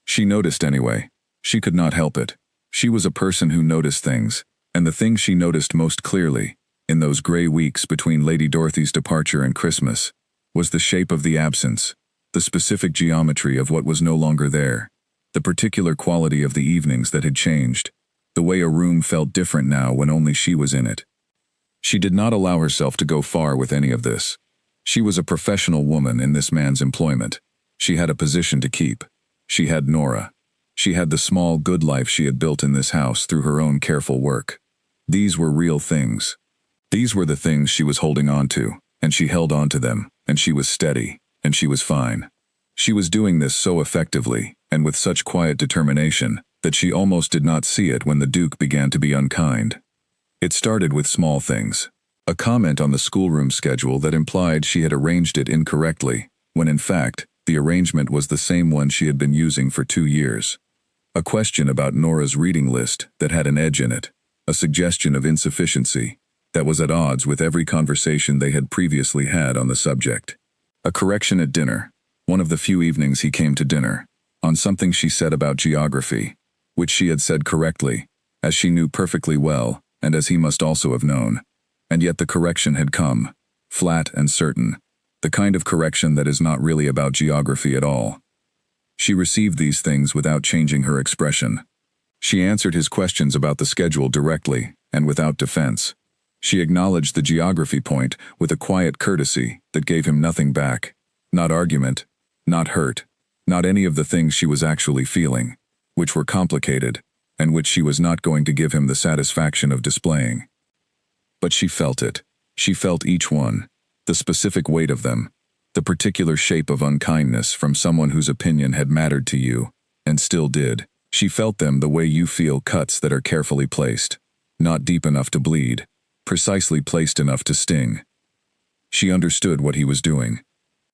She noticed anyway. She could not help it. She was a person who noticed things, and the thing she noticed most clearly, in those gray weeks between Lady Dorothy's departure and Christmas, was the shape of the absence, the specific geometry of what was no longer there, the particular quality of the evenings that had changed, the way a room felt different now when only she was in it. She did not allow herself to go far with any of this. She was a professional woman in this man's employment. She had a position to keep. She had Nora. She had the small good life she had built in this house through her own careful work. These were real things. These were the things she was holding on to, and she held on to them, and she was steady, and she was fine. She was doing this so effectively, and with such quiet determination, that she almost did not see it when the Duke began to be unkind. It started with small things. A comment on the schoolroom schedule that implied she had arranged it incorrectly, when in fact, the arrangement was the same one she had been using for 2 years. A question about Nora's reading list that had an edge in it, a suggestion of insufficiency that was at odds with every conversation they had previously had on the subject. A correction at dinner, one of the few evenings he came to dinner, on something she said about geography, which she had said correctly, as she knew perfectly well, and as he must also have known. And yet the correction had come, flat and certain, the kind of correction that is not really about geography at all. She received these things without changing her expression. She answered his questions about the schedule directly, and without defense. She acknowledged the geography point with a quiet courtesy that gave him nothing back. Not argument, not hurt, not any of the things she was actually feeling. which were complicated, and which she was not going to give him the satisfaction of displaying. But she felt it. She felt each one, the specific weight of them, the particular shape of unkindness from someone whose opinion had mattered to you, and still did. She felt them the way you feel cuts that are carefully placed, not deep enough to bleed, precisely placed enough to sting. She understood what he was doing.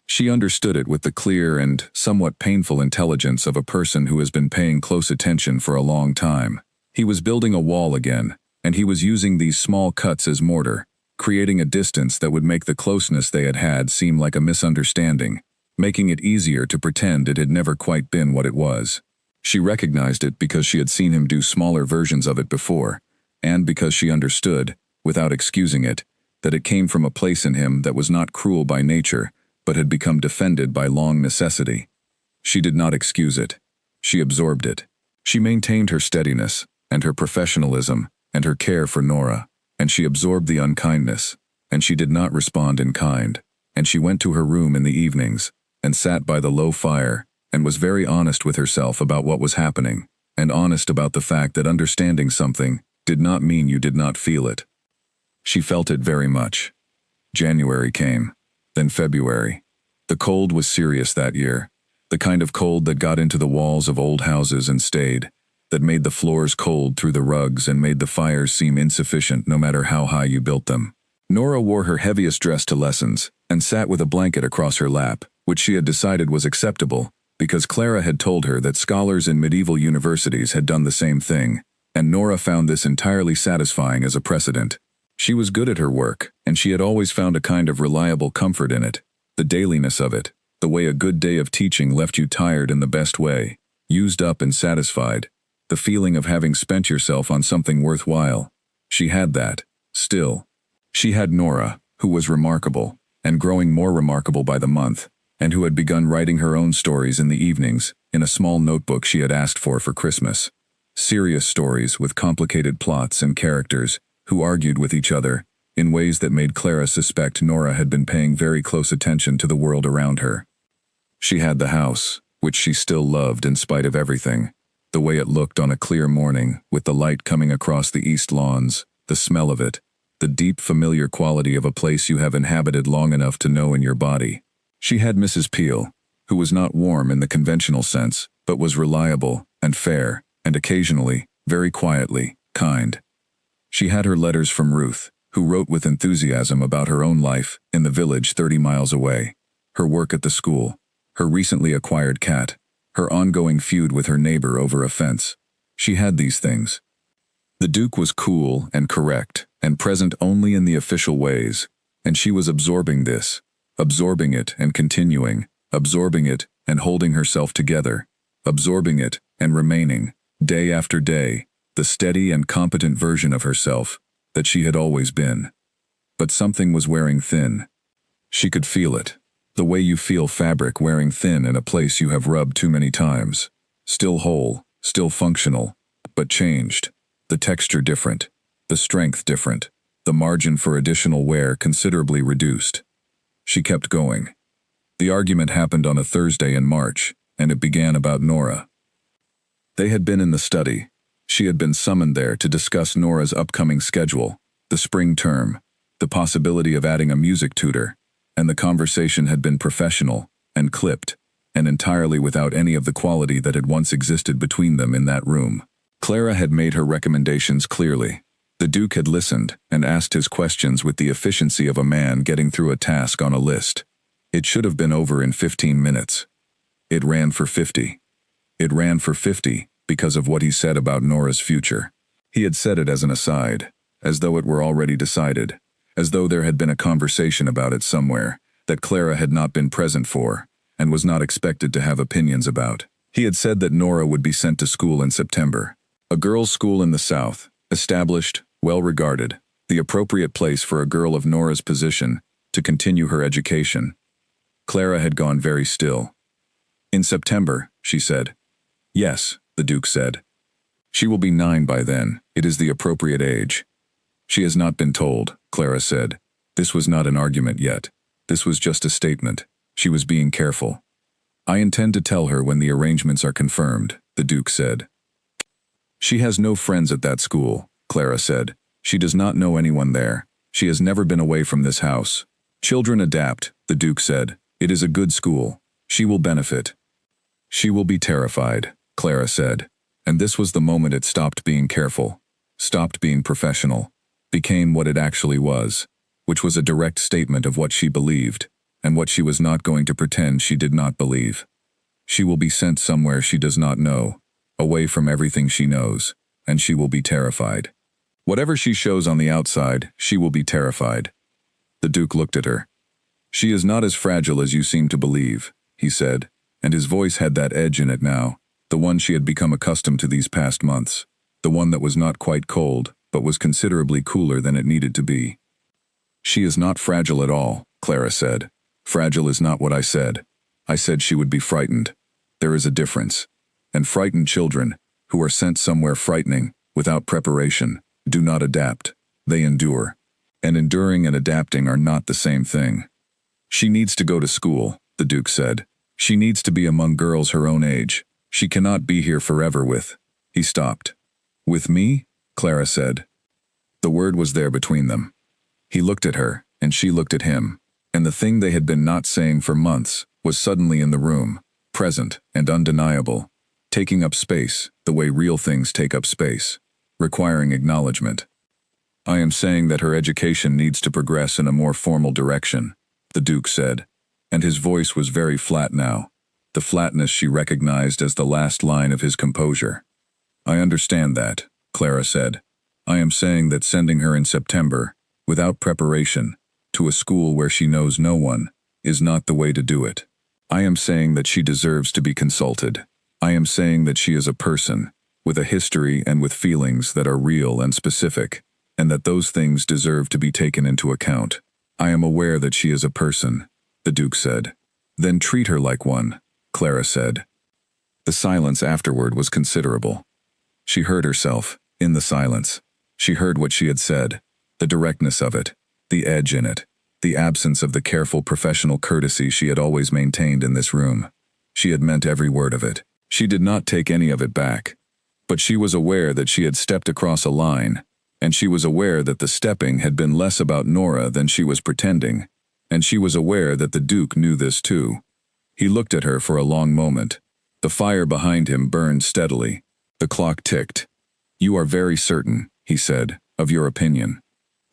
She understood it with the clear and somewhat painful intelligence of a person who has been paying close attention for a long time. He was building a wall again, and he was using these small cuts as mortar, creating a distance that would make the closeness they had had seem like a misunderstanding, making it easier to pretend it had never quite been what it was. She recognized it because she had seen him do smaller versions of it before, and because she understood, without excusing it, that it came from a place in him that was not cruel by nature, but had become defended by long necessity. She did not excuse it. She absorbed it. She maintained her steadiness, and her professionalism, and her care for Nora, and she absorbed the unkindness, and she did not respond in kind, and she went to her room in the evenings, and sat by the low fire, and was very honest with herself about what was happening, and honest about the fact that understanding something did not mean you did not feel it. She felt it very much. January came. Then February. The cold was serious that year, the kind of cold that got into the walls of old houses and stayed, that made the floors cold through the rugs and made the fires seem insufficient no matter how high you built them. Nora wore her heaviest dress to lessons and sat with a blanket across her lap, which she had decided was acceptable because Clara had told her that scholars in medieval universities had done the same thing, and Nora found this entirely satisfying as a precedent. She was good at her work, and she had always found a kind of reliable comfort in it, the dailiness of it, the way a good day of teaching left you tired in the best way, used up and satisfied, the feeling of having spent yourself on something worthwhile. She had that, still. She had Nora, who was remarkable, and growing more remarkable by the month, and who had begun writing her own stories in the evenings, in a small notebook she had asked for Christmas. Serious stories with complicated plots and characters, who argued with each other, in ways that made Clara suspect Nora had been paying very close attention to the world around her. She had the house, which she still loved in spite of everything, the way it looked on a clear morning, with the light coming across the east lawns, the smell of it, the deep familiar quality of a place you have inhabited long enough to know in your body. She had Mrs. Peel, who was not warm in the conventional sense, but was reliable and fair, and occasionally, very quietly, kind. She had her letters from Ruth, who wrote with enthusiasm about her own life in the village 30 miles away, her work at the school, her recently acquired cat, her ongoing feud with her neighbor over a fence. She had these things. The Duke was cool and correct and present only in the official ways, and she was absorbing this, absorbing it and continuing, absorbing it and holding herself together, absorbing it and remaining, day after day, the steady and competent version of herself that she had always been. But something was wearing thin. She could feel it, the way you feel fabric wearing thin in a place you have rubbed too many times. Still whole, still functional, but changed. The texture different, the strength different, the margin for additional wear considerably reduced. She kept going. The argument happened on a Thursday in March, and it began about Nora. They had been in the study. She had been summoned there to discuss Nora's upcoming schedule, the spring term, the possibility of adding a music tutor, and the conversation had been professional and clipped, and entirely without any of the quality that had once existed between them in that room. Clara had made her recommendations clearly. The Duke had listened and asked his questions with the efficiency of a man getting through a task on a list. It should have been over in 15 minutes. It ran for 50. It ran for 50. Because of what he said about Nora's future. He had said it as an aside, as though it were already decided, as though there had been a conversation about it somewhere, that Clara had not been present for, and was not expected to have opinions about. He had said that Nora would be sent to school in September, a girls' school in the South, established, well-regarded, the appropriate place for a girl of Nora's position to continue her education. Clara had gone very still. In September, she said. Yes, the Duke said. She will be 9 by then. It is the appropriate age. She has not been told, Clara said. This was not an argument yet. This was just a statement. She was being careful. I intend to tell her when the arrangements are confirmed, the Duke said. She has no friends at that school, Clara said. She does not know anyone there. She has never been away from this house. Children adapt, the Duke said. It is a good school. She will benefit. She will be terrified, Clara said. And this was the moment it stopped being careful, stopped being professional, became what it actually was, which was a direct statement of what she believed, and what she was not going to pretend she did not believe. She will be sent somewhere she does not know, away from everything she knows, and she will be terrified. Whatever she shows on the outside, she will be terrified. The Duke looked at her. She is not as fragile as you seem to believe, he said, and his voice had that edge in it now, the one she had become accustomed to these past months, the one that was not quite cold, but was considerably cooler than it needed to be. She is not fragile at all, Clara said. Fragile is not what I said. I said she would be frightened. There is a difference. And frightened children, who are sent somewhere frightening, without preparation, do not adapt. They endure. And enduring and adapting are not the same thing. She needs to go to school, the Duke said. She needs to be among girls her own age. She cannot be here forever with... He stopped. With me? Clara said. The word was there between them. He looked at her, and she looked at him, and the thing they had been not saying for months was suddenly in the room, present and undeniable, taking up space the way real things take up space, requiring acknowledgement. I am saying that her education needs to progress in a more formal direction, the Duke said, and his voice was very flat now, the flatness she recognized as the last line of his composure. I understand that, Clara said. I am saying that sending her in September, without preparation, to a school where she knows no one, is not the way to do it. I am saying that she deserves to be consulted. I am saying that she is a person, with a history and with feelings that are real and specific, and that those things deserve to be taken into account. I am aware that she is a person, the Duke said. Then treat her like one, Clara said. The silence afterward was considerable. She heard herself, in the silence. She heard what she had said, the directness of it, the edge in it, the absence of the careful professional courtesy she had always maintained in this room. She had meant every word of it. She did not take any of it back. But she was aware that she had stepped across a line, and she was aware that the stepping had been less about Nora than she was pretending, and she was aware that the Duke knew this too. He looked at her for a long moment. The fire behind him burned steadily. The clock ticked. You are very certain, he said, of your opinion.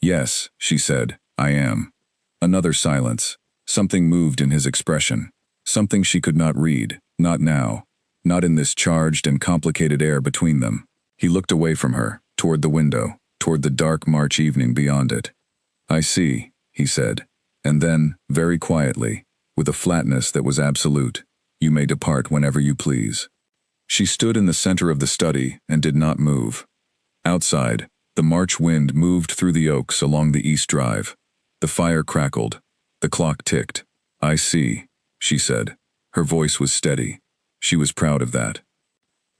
Yes, she said, I am. Another silence. Something moved in his expression. Something she could not read, not now, not in this charged and complicated air between them. He looked away from her, toward the window, toward the dark March evening beyond it. I see, he said, and then, very quietly, with a flatness that was absolute, you may depart whenever you please. She stood in the center of the study and did not move. Outside, the March wind moved through the oaks along the east drive. The fire crackled. The clock ticked. I see, she said. Her voice was steady. She was proud of that.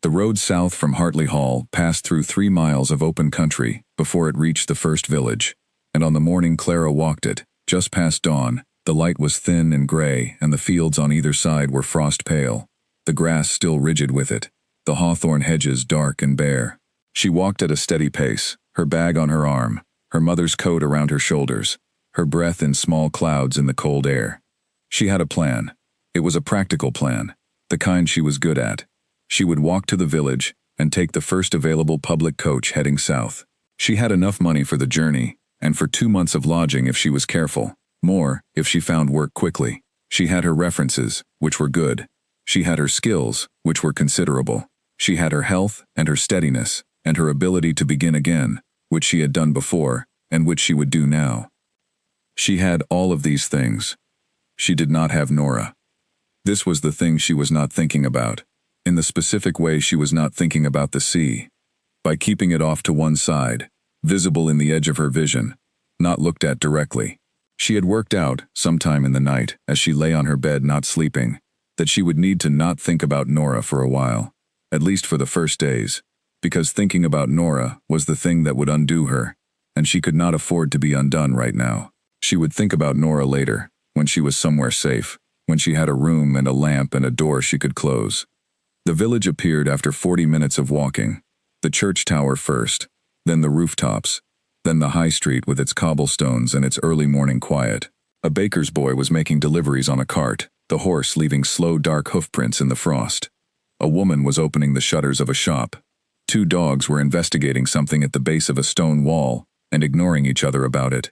The road south from Hartley Hall passed through 3 miles of open country before it reached the first village, and on the morning Clara walked it, just past dawn, the light was thin and gray and the fields on either side were frost pale, the grass still rigid with it, the hawthorn hedges dark and bare. She walked at a steady pace, her bag on her arm, her mother's coat around her shoulders, her breath in small clouds in the cold air. She had a plan. It was a practical plan, the kind she was good at. She would walk to the village and take the first available public coach heading south. She had enough money for the journey, and for 2 months of lodging if she was careful, more if she found work quickly. She had her references, which were good. She had her skills, which were considerable. She had her health and her steadiness, and her ability to begin again, which she had done before, and which she would do now. She had all of these things. She did not have Nora. This was the thing she was not thinking about. In the specific way she was not thinking about the sea. By keeping it off to one side, visible in the edge of her vision, not looked at directly. She had worked out, sometime in the night, as she lay on her bed not sleeping, that she would need to not think about Nora for a while, at least for the first days, because thinking about Nora was the thing that would undo her, and she could not afford to be undone right now. She would think about Nora later, when she was somewhere safe, when she had a room and a lamp and a door she could close. The village appeared after 40 minutes of walking. The church tower first, then the rooftops, then the high street with its cobblestones and its early morning quiet. A baker's boy was making deliveries on a cart, the horse leaving slow dark hoofprints in the frost. A woman was opening the shutters of a shop. 2 dogs were investigating something at the base of a stone wall and ignoring each other about it.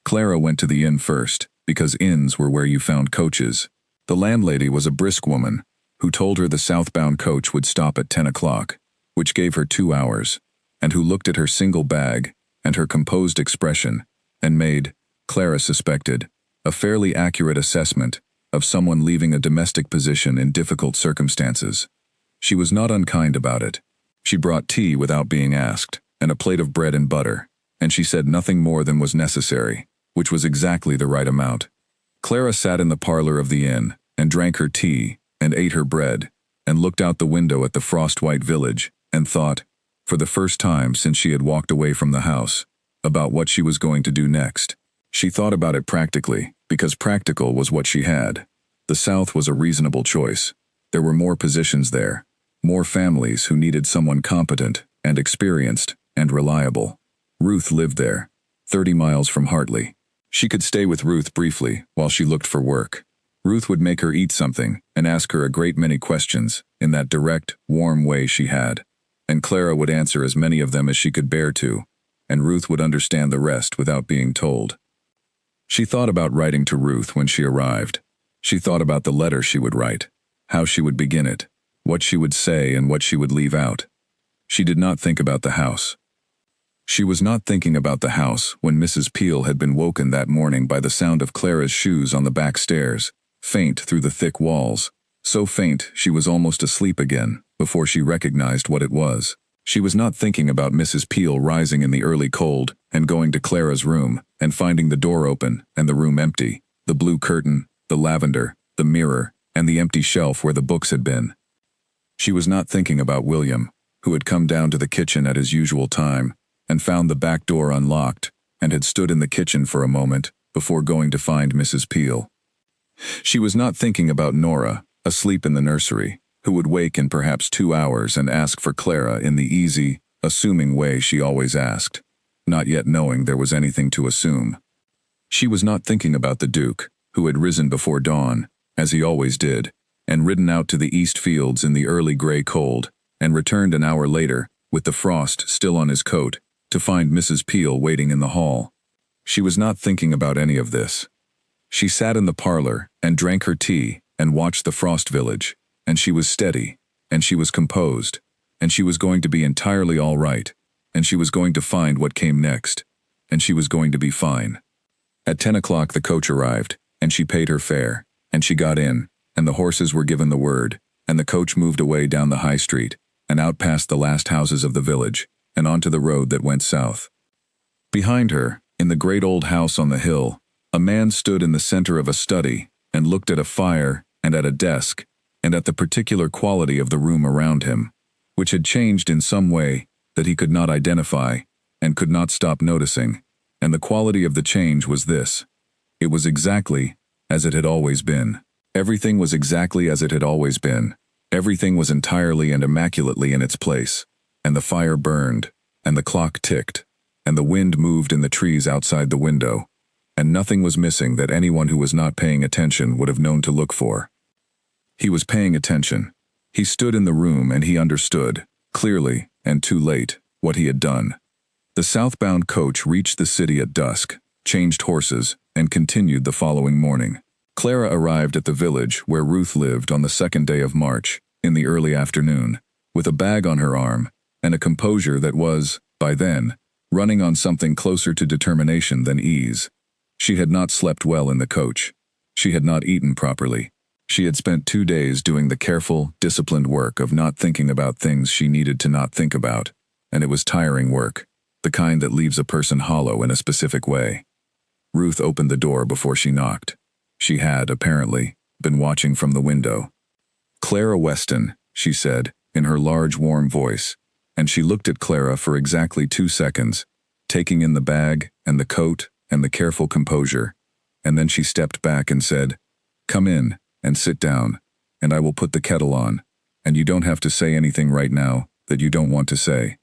Clara went to the inn first, because inns were where you found coaches. The landlady was a brisk woman, who told her the southbound coach would stop at 10 o'clock, which gave her 2 hours, and who looked at her single bag and her composed expression and made, Clara suspected, a fairly accurate assessment of someone leaving a domestic position in difficult circumstances. She was not unkind about it. She brought tea without being asked, and a plate of bread and butter, and she said nothing more than was necessary, which was exactly the right amount. Clara sat in the parlor of the inn, and drank her tea, and ate her bread, and looked out the window at the frost-white village, and thought, for the first time since she had walked away from the house, about what she was going to do next. She thought about it practically, because practical was what she had. The South was a reasonable choice. There were more positions there, more families who needed someone competent and experienced and reliable. Ruth lived there, 30 miles from Hartley. She could stay with Ruth briefly while she looked for work. Ruth would make her eat something and ask her a great many questions in that direct, warm way she had, and Clara would answer as many of them as she could bear to, and Ruth would understand the rest without being told. She thought about writing to Ruth when she arrived. She thought about the letter she would write, how she would begin it, what she would say and what she would leave out. She did not think about the house. She was not thinking about the house when Mrs. Peel had been woken that morning by the sound of Clara's shoes on the back stairs, faint through the thick walls, so faint she was almost asleep again before she recognized what it was. She was not thinking about Mrs. Peel rising in the early cold and going to Clara's room and finding the door open and the room empty, the blue curtain, the lavender, the mirror, and the empty shelf where the books had been. She was not thinking about William, who had come down to the kitchen at his usual time and found the back door unlocked and had stood in the kitchen for a moment before going to find Mrs. Peel. She was not thinking about Nora, asleep in the nursery, who would wake in perhaps 2 hours and ask for Clara in the easy, assuming way she always asked, not yet knowing there was anything to assume. She was not thinking about the Duke, who had risen before dawn, as he always did, and ridden out to the east fields in the early gray cold, and returned an hour later, with the frost still on his coat, to find Mrs. Peel waiting in the hall. She was not thinking about any of this. She sat in the parlor and drank her tea and watched the frost village, and she was steady, and she was composed, and she was going to be entirely all right, and she was going to find what came next, and she was going to be fine. At 10 o'clock the coach arrived, and she paid her fare, and she got in, and the horses were given the word, and the coach moved away down the high street, and out past the last houses of the village, and onto the road that went south. Behind her, in the great old house on the hill, a man stood in the center of a study and looked at a fire and at a desk and at the particular quality of the room around him, which had changed in some way that he could not identify and could not stop noticing, and the quality of the change was this. It was exactly as it had always been. Everything was exactly as it had always been. Everything was entirely and immaculately in its place, and the fire burned, and the clock ticked, and the wind moved in the trees outside the window, and nothing was missing that anyone who was not paying attention would have known to look for. He was paying attention. He stood in the room and he understood, clearly and too late, what he had done. The southbound coach reached the city at dusk, changed horses, and continued the following morning. Clara arrived at the village where Ruth lived on the 2nd day of March, in the early afternoon, with a bag on her arm and a composure that was, by then, running on something closer to determination than ease. She had not slept well in the coach. She had not eaten properly. She had spent 2 days doing the careful, disciplined work of not thinking about things she needed to not think about, and it was tiring work, the kind that leaves a person hollow in a specific way. Ruth opened the door before she knocked. She had, apparently, been watching from the window. "Clara Weston," she said, in her large, warm voice, and she looked at Clara for exactly 2 seconds, taking in the bag and the coat and the careful composure, and then she stepped back and said, "Come in and sit down, and I will put the kettle on, and you don't have to say anything right now that you don't want to say."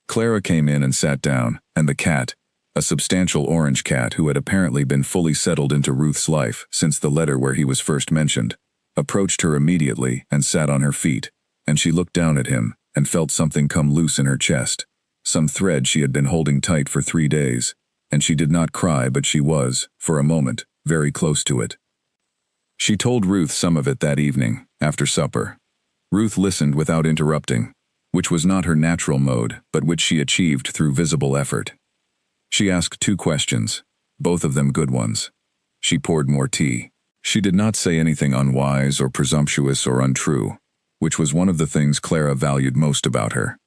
Clara came in and sat down, and the cat, a substantial orange cat who had apparently been fully settled into Ruth's life since the letter where he was first mentioned, approached her immediately and sat on her feet, and she looked down at him and felt something come loose in her chest, some thread she had been holding tight for 3 days, and she did not cry, but she was, for a moment, very close to it. She told Ruth some of it that evening, after supper. Ruth listened without interrupting, which was not her natural mode, but which she achieved through visible effort. She asked 2 questions, both of them good ones. She poured more tea. She did not say anything unwise or presumptuous or untrue, which was one of the things Clara valued most about her.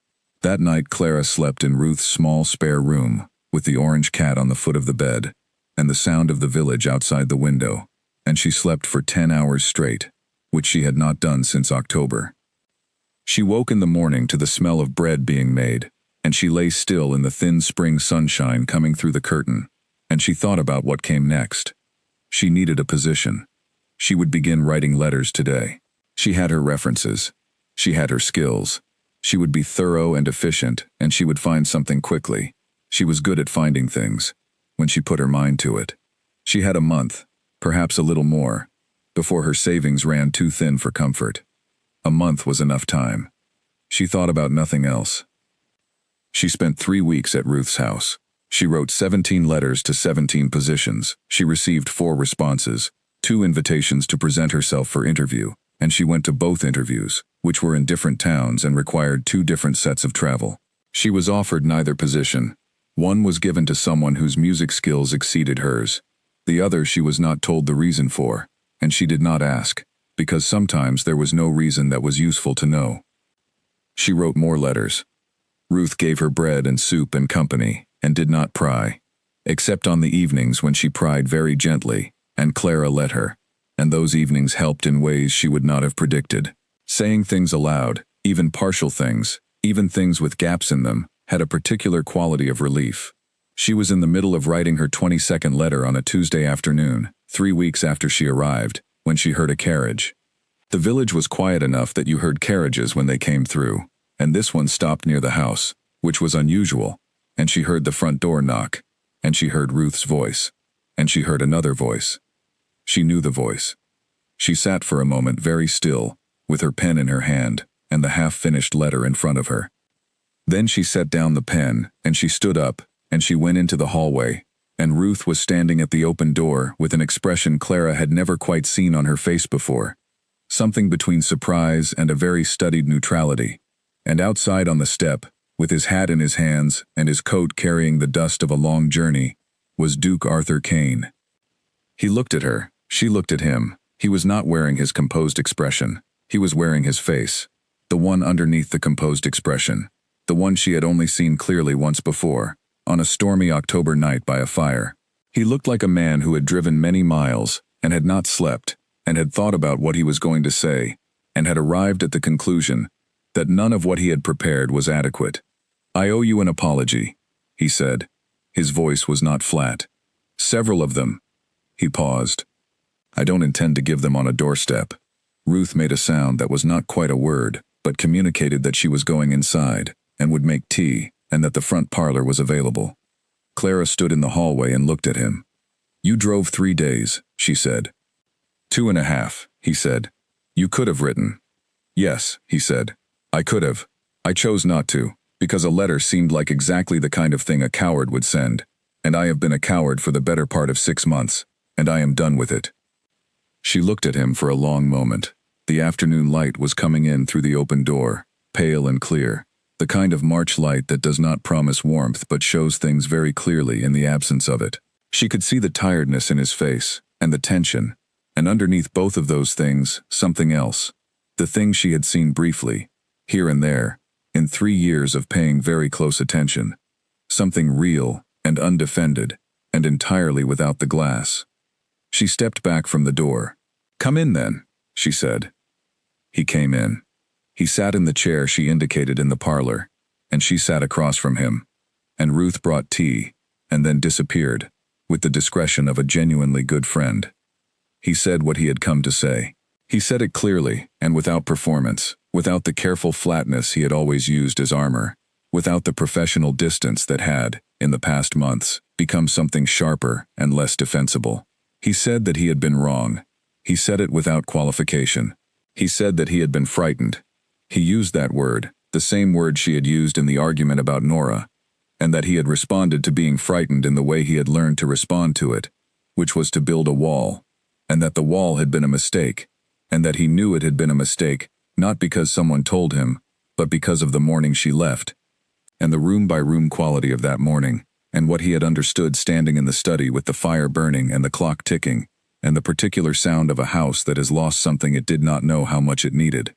That night Clara slept in Ruth's small spare room, with the orange cat on the foot of the bed, and the sound of the village outside the window, and she slept for 10 hours straight, which she had not done since October. She woke in the morning to the smell of bread being made, and she lay still in the thin spring sunshine coming through the curtain, and she thought about what came next. She needed a position. She would begin writing letters today. She had her references. She had her skills. She would be thorough and efficient, and she would find something quickly. She was good at finding things, when she put her mind to it. She had a month, perhaps a little more, before her savings ran too thin for comfort. A month was enough time. She thought about nothing else. She spent 3 weeks at Ruth's house. She wrote 17 letters to 17 positions. She received 4 responses, 2 invitations to present herself for interview, and she went to both interviews, which were in different towns and required 2 different sets of travel. She was offered neither position. One was given to someone whose music skills exceeded hers. The other she was not told the reason for, and she did not ask, because sometimes there was no reason that was useful to know. She wrote more letters. Ruth gave her bread and soup and company, and did not pry, except on the evenings when she pried very gently, and Clara let her, and those evenings helped in ways she would not have predicted. Saying things aloud, even partial things, even things with gaps in them, had a particular quality of relief. She was in the middle of writing her 22nd letter on a Tuesday afternoon, 3 weeks after she arrived, when she heard a carriage. The village was quiet enough that you heard carriages when they came through, and this one stopped near the house, which was unusual, and she heard the front door knock, and she heard Ruth's voice, and she heard another voice. She knew the voice. She sat for a moment very still, with her pen in her hand, and the half-finished letter in front of her. Then she set down the pen, and she stood up, and she went into the hallway, and Ruth was standing at the open door with an expression Clara had never quite seen on her face before, something between surprise and a very studied neutrality. And outside on the step, with his hat in his hands and his coat carrying the dust of a long journey, was Duke Arthur Kane. He looked at her, she looked at him. He was not wearing his composed expression. He was wearing his face, the one underneath the composed expression, the one she had only seen clearly once before, on a stormy October night by a fire. He looked like a man who had driven many miles, and had not slept, and had thought about what he was going to say, and had arrived at the conclusion that none of what he had prepared was adequate. "I owe you an apology," he said. His voice was not flat. "Several of them." He paused. "I don't intend to give them on a doorstep." Ruth made a sound that was not quite a word, but communicated that she was going inside, and would make tea, and that the front parlor was available. Clara stood in the hallway and looked at him. "You drove 3 days," she said. 2.5, he said. "You could have written." "Yes," he said. "I could have. I chose not to, because a letter seemed like exactly the kind of thing a coward would send, and I have been a coward for the better part of 6 months, and I am done with it." She looked at him for a long moment. The afternoon light was coming in through the open door, pale and clear, the kind of March light that does not promise warmth but shows things very clearly in the absence of it. She could see the tiredness in his face, and the tension, and underneath both of those things, something else. The thing she had seen briefly, here and there, in 3 years of paying very close attention. Something real and undefended, and entirely without the glass. She stepped back from the door. "Come in then," she said. He came in. He sat in the chair she indicated in the parlor, and she sat across from him, and Ruth brought tea, and then disappeared, with the discretion of a genuinely good friend. He said what he had come to say. He said it clearly, and without performance, without the careful flatness he had always used as armor. without the professional distance that had, in the past months, become something sharper and less defensible. He said that he had been wrong. He said it without qualification. He said that he had been frightened. He used that word, the same word she had used in the argument about Nora, and that he had responded to being frightened in the way he had learned to respond to it, which was to build a wall, and that the wall had been a mistake, and that he knew it had been a mistake, not because someone told him, but because of the morning she left, and the room-by-room quality of that morning, and what he had understood standing in the study with the fire burning and the clock ticking, and the particular sound of a house that has lost something it did not know how much it needed.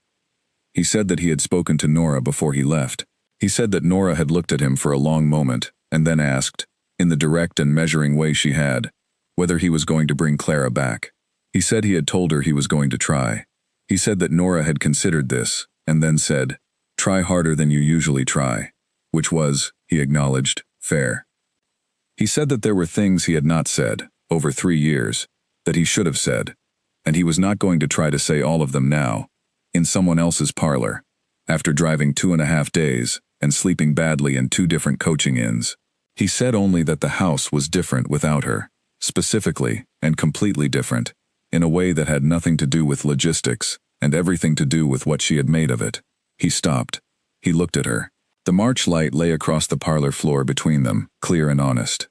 He said that he had spoken to Nora before he left. He said that Nora had looked at him for a long moment, and then asked, in the direct and measuring way she had, whether he was going to bring Clara back. He said he had told her he was going to try. He said that Nora had considered this, and then said, "Try harder than you usually try," which was, he acknowledged, fair. He said that there were things he had not said, over 3 years, that he should have said, and he was not going to try to say all of them now, in someone else's parlor, after driving 2.5 days and sleeping badly in 2 different coaching inns. He said only that the house was different without her, specifically and completely different, in a way that had nothing to do with logistics and everything to do with what she had made of it. He stopped. He looked at her. The March light lay across the parlor floor between them, clear and honest.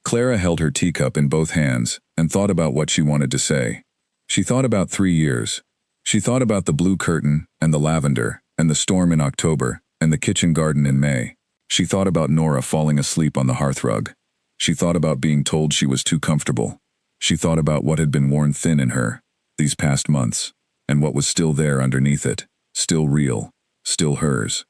Clara held her teacup in both hands and thought about what she wanted to say. She thought about 3 years. She thought about the blue curtain and the lavender and the storm in October and the kitchen garden in May. She thought about Nora falling asleep on the hearthrug. She thought about being told she was too comfortable. She thought about what had been worn thin in her these past months, and what was still there underneath it, still real, still hers.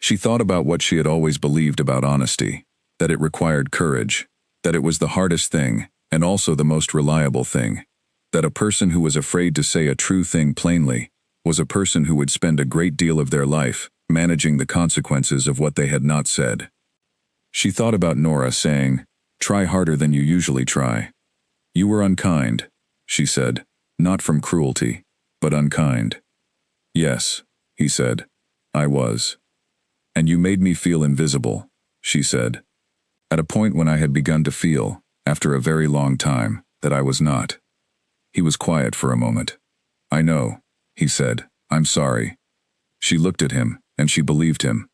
She thought about what she had always believed about honesty, that it required courage, that it was the hardest thing and also the most reliable thing, that a person who was afraid to say a true thing plainly was a person who would spend a great deal of their life managing the consequences of what they had not said. She thought about Nora saying, "Try harder than you usually try." "You were unkind," she said, "not from cruelty, but unkind." "Yes," he said, "I was. And you made me feel invisible," she said, at a point when I had begun to feel, after a very long time, that I was not. He was quiet for a moment. "I know," he said, "I'm sorry." She looked at him, and she believed him.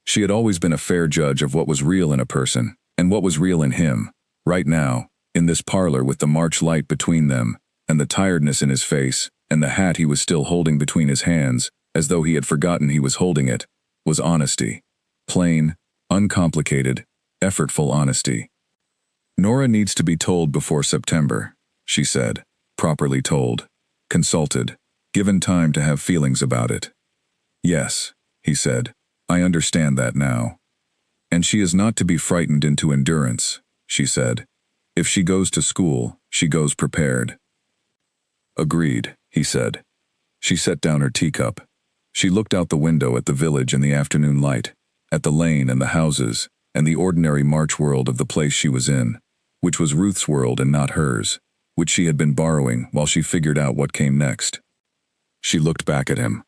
She had always been a fair judge of what was real in a person, and what was real in him. Right now, in this parlor with the March light between them, and the tiredness in his face, and the hat he was still holding between his hands, as though he had forgotten he was holding it, was honesty. Plain, uncomplicated, effortful honesty. "Nora needs to be told before September," she said. "Properly told. Consulted. Given time to have feelings about it." "Yes," he said. "I understand that now. And she is not to be frightened into endurance," she said. "If she goes to school, she goes prepared." "Agreed," he said. She set down her teacup. She looked out the window at the village in the afternoon light, at the lane and the houses, and the ordinary March world of the place she was in, which was Ruth's world and not hers, which she had been borrowing while she figured out what came next. She looked back at him.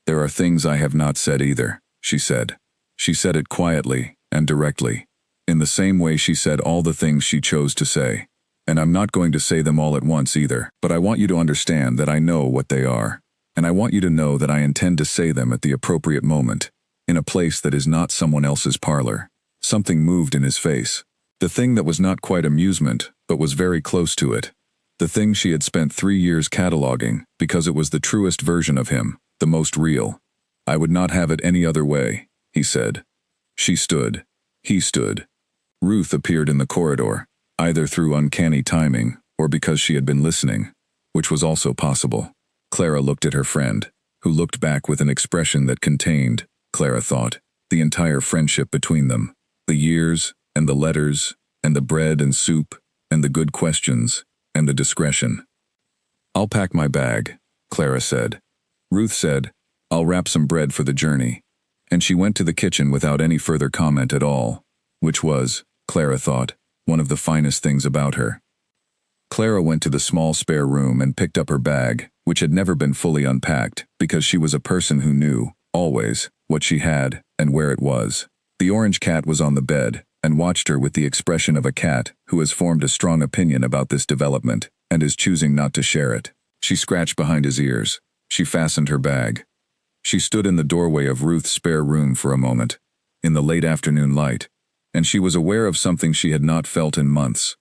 "There are things I have not said either," she said. She said it quietly and directly, in the same way she said all the things she chose to say. "And I'm not going to say them all at once either, but I want you to understand that I know what they are. And I want you to know that I intend to say them at the appropriate moment, in a place that is not someone else's parlor." Something moved in his face. The thing that was not quite amusement, but was very close to it. The thing she had spent 3 years cataloging, because it was the truest version of him, the most real. "I would not have it any other way," he said. She stood. He stood. Ruth appeared in the corridor, either through uncanny timing, or because she had been listening, which was also possible. Clara looked at her friend, who looked back with an expression that contained, Clara thought, the entire friendship between them, the years, and the letters, and the bread and soup, and the good questions, and the discretion. "I'll pack my bag," Clara said. Ruth said, "I'll wrap some bread for the journey." And she went to the kitchen without any further comment at all, which was, Clara thought, one of the finest things about her. Clara went to the small spare room and picked up her bag, which had never been fully unpacked, because she was a person who knew, always, what she had, and where it was. The orange cat was on the bed, and watched her with the expression of a cat who has formed a strong opinion about this development, and is choosing not to share it. She scratched behind his ears. She fastened her bag. She stood in the doorway of Ruth's spare room for a moment, in the late afternoon light, and she was aware of something she had not felt in months.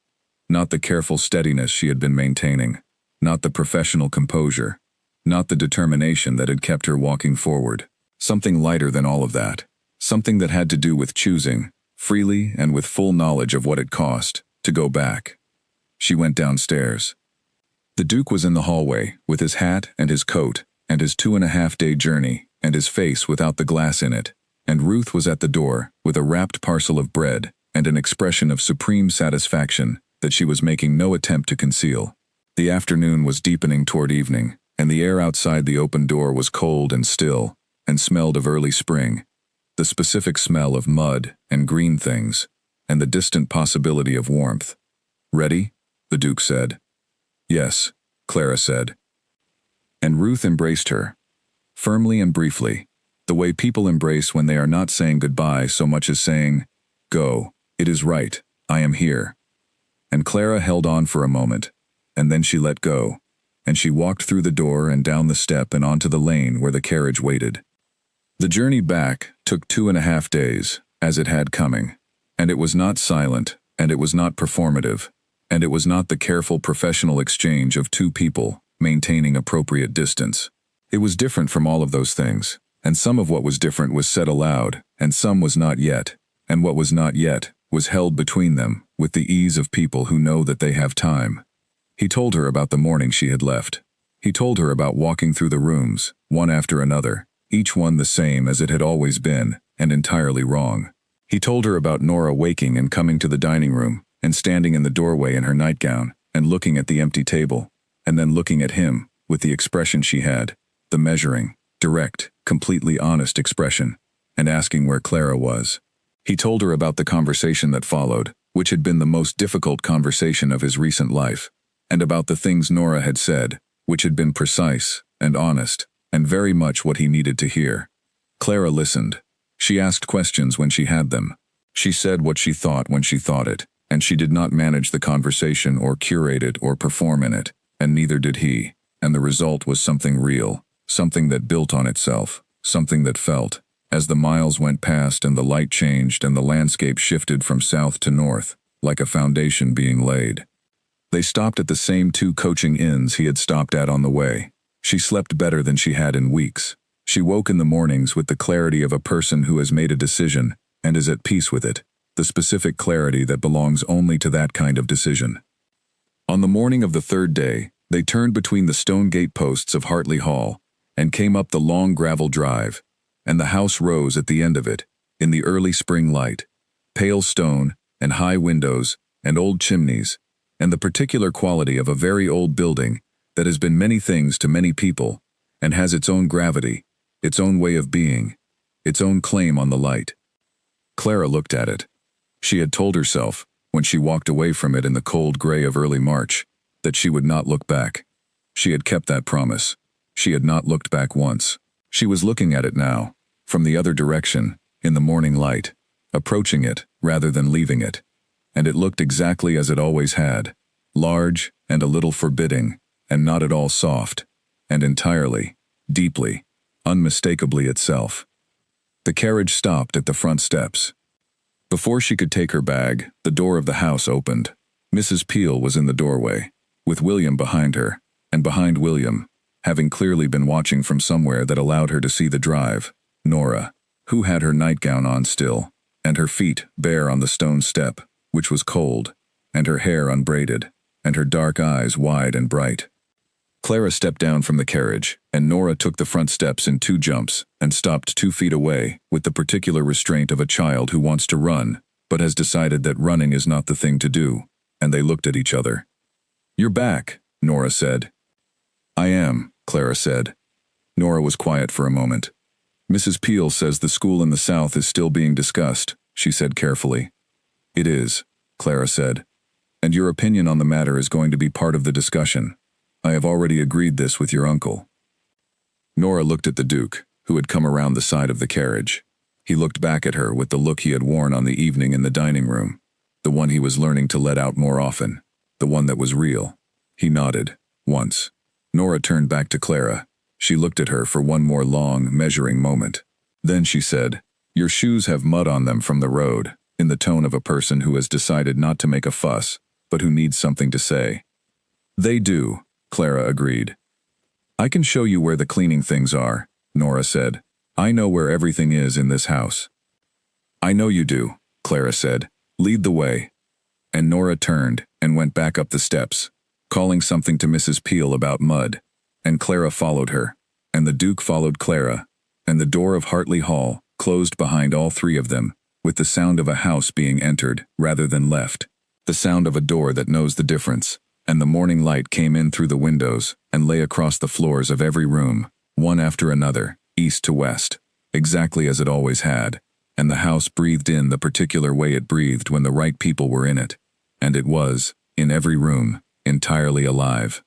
Not the careful steadiness she had been maintaining, not the professional composure, not the determination that had kept her walking forward. Something lighter than all of that. Something that had to do with choosing, freely and with full knowledge of what it cost, to go back. She went downstairs. The Duke was in the hallway, with his hat and his coat, and his 2.5-day journey, and his face without the glass in it, and Ruth was at the door, with a wrapped parcel of bread, and an expression of supreme satisfaction that she was making no attempt to conceal. The afternoon was deepening toward evening, and the air outside the open door was cold and still, and smelled of early spring, the specific smell of mud and green things, and the distant possibility of warmth. "Ready?" the Duke said. "Yes," Clara said. And Ruth embraced her, firmly and briefly, the way people embrace when they are not saying goodbye so much as saying, "Go, it is right, I am here." And Clara held on for a moment, and then she let go, and she walked through the door and down the step and onto the lane where the carriage waited. The journey back took 2.5 days, as it had coming, and it was not silent, and it was not performative, and it was not the careful professional exchange of two people maintaining appropriate distance. It was different from all of those things, and some of what was different was said aloud, and some was not yet, and what was not yet was held between them with the ease of people who know that they have time. He told her about the morning she had left. He told her about walking through the rooms, one after another, each one the same as it had always been, and entirely wrong. He told her about Nora waking and coming to the dining room, and standing in the doorway in her nightgown, and looking at the empty table, and then looking at him, with the expression she had, the measuring, direct, completely honest expression, and asking where Clara was. He told her about the conversation that followed, which had been the most difficult conversation of his recent life, and about the things Nora had said, which had been precise and honest, and very much what he needed to hear. Clara listened. She asked questions when she had them. She said what she thought when she thought it, and she did not manage the conversation or curate it or perform in it, and neither did he, and the result was something real, something that built on itself, something that felt, as the miles went past and the light changed and the landscape shifted from south to north, like a foundation being laid. They stopped at the same 2 coaching inns he had stopped at on the way. She slept better than she had in weeks. She woke in the mornings with the clarity of a person who has made a decision and is at peace with it, the specific clarity that belongs only to that kind of decision. On the morning of the 3rd day, they turned between the stone gate posts of Hartley Hall and came up the long gravel drive, and the house rose at the end of it, in the early spring light, pale stone and high windows and old chimneys, and the particular quality of a very old building that has been many things to many people and has its own gravity, its own way of being, its own claim on the light. Clara looked at it. She had told herself, when she walked away from it in the cold gray of early March, that she would not look back. She had kept that promise. She had not looked back once. She was looking at it now, from the other direction, in the morning light, approaching it rather than leaving it, and it looked exactly as it always had, large and a little forbidding, and not at all soft, and entirely, deeply, unmistakably itself. The carriage stopped at the front steps. Before she could take her bag, the door of the house opened. Mrs. Peel was in the doorway, with William behind her, and behind William, having clearly been watching from somewhere that allowed her to see the drive, Nora, who had her nightgown on still, and her feet bare on the stone step, which was cold, and her hair unbraided, and her dark eyes wide and bright. Clara stepped down from the carriage, and Nora took the front steps in 2 jumps, and stopped 2 feet away, with the particular restraint of a child who wants to run, but has decided that running is not the thing to do, and they looked at each other. "You're back," Nora said. "I am," Clara said. Nora was quiet for a moment. "Mrs. Peel says the school in the South is still being discussed," she said carefully. "It is," Clara said. "And your opinion on the matter is going to be part of the discussion. I have already agreed this with your uncle." Nora looked at the Duke, who had come around the side of the carriage. He looked back at her with the look he had worn on the evening in the dining room, the one he was learning to let out more often, the one that was real. He nodded, once. Nora turned back to Clara. She looked at her for one more long, measuring moment. Then she said, "Your shoes have mud on them from the road," in the tone of a person who has decided not to make a fuss, but who needs something to say. "They do," Clara agreed. "I can show you where the cleaning things are," Nora said. "I know where everything is in this house." "I know you do," Clara said. "Lead the way." And Nora turned and went back up the steps, calling something to Mrs. Peel about mud, and Clara followed her, and the Duke followed Clara, and the door of Hartley Hall closed behind all three of them, with the sound of a house being entered rather than left, the sound of a door that knows the difference, and the morning light came in through the windows and lay across the floors of every room, one after another, east to west, exactly as it always had, and the house breathed in the particular way it breathed when the right people were in it, and it was, in every room, entirely alive.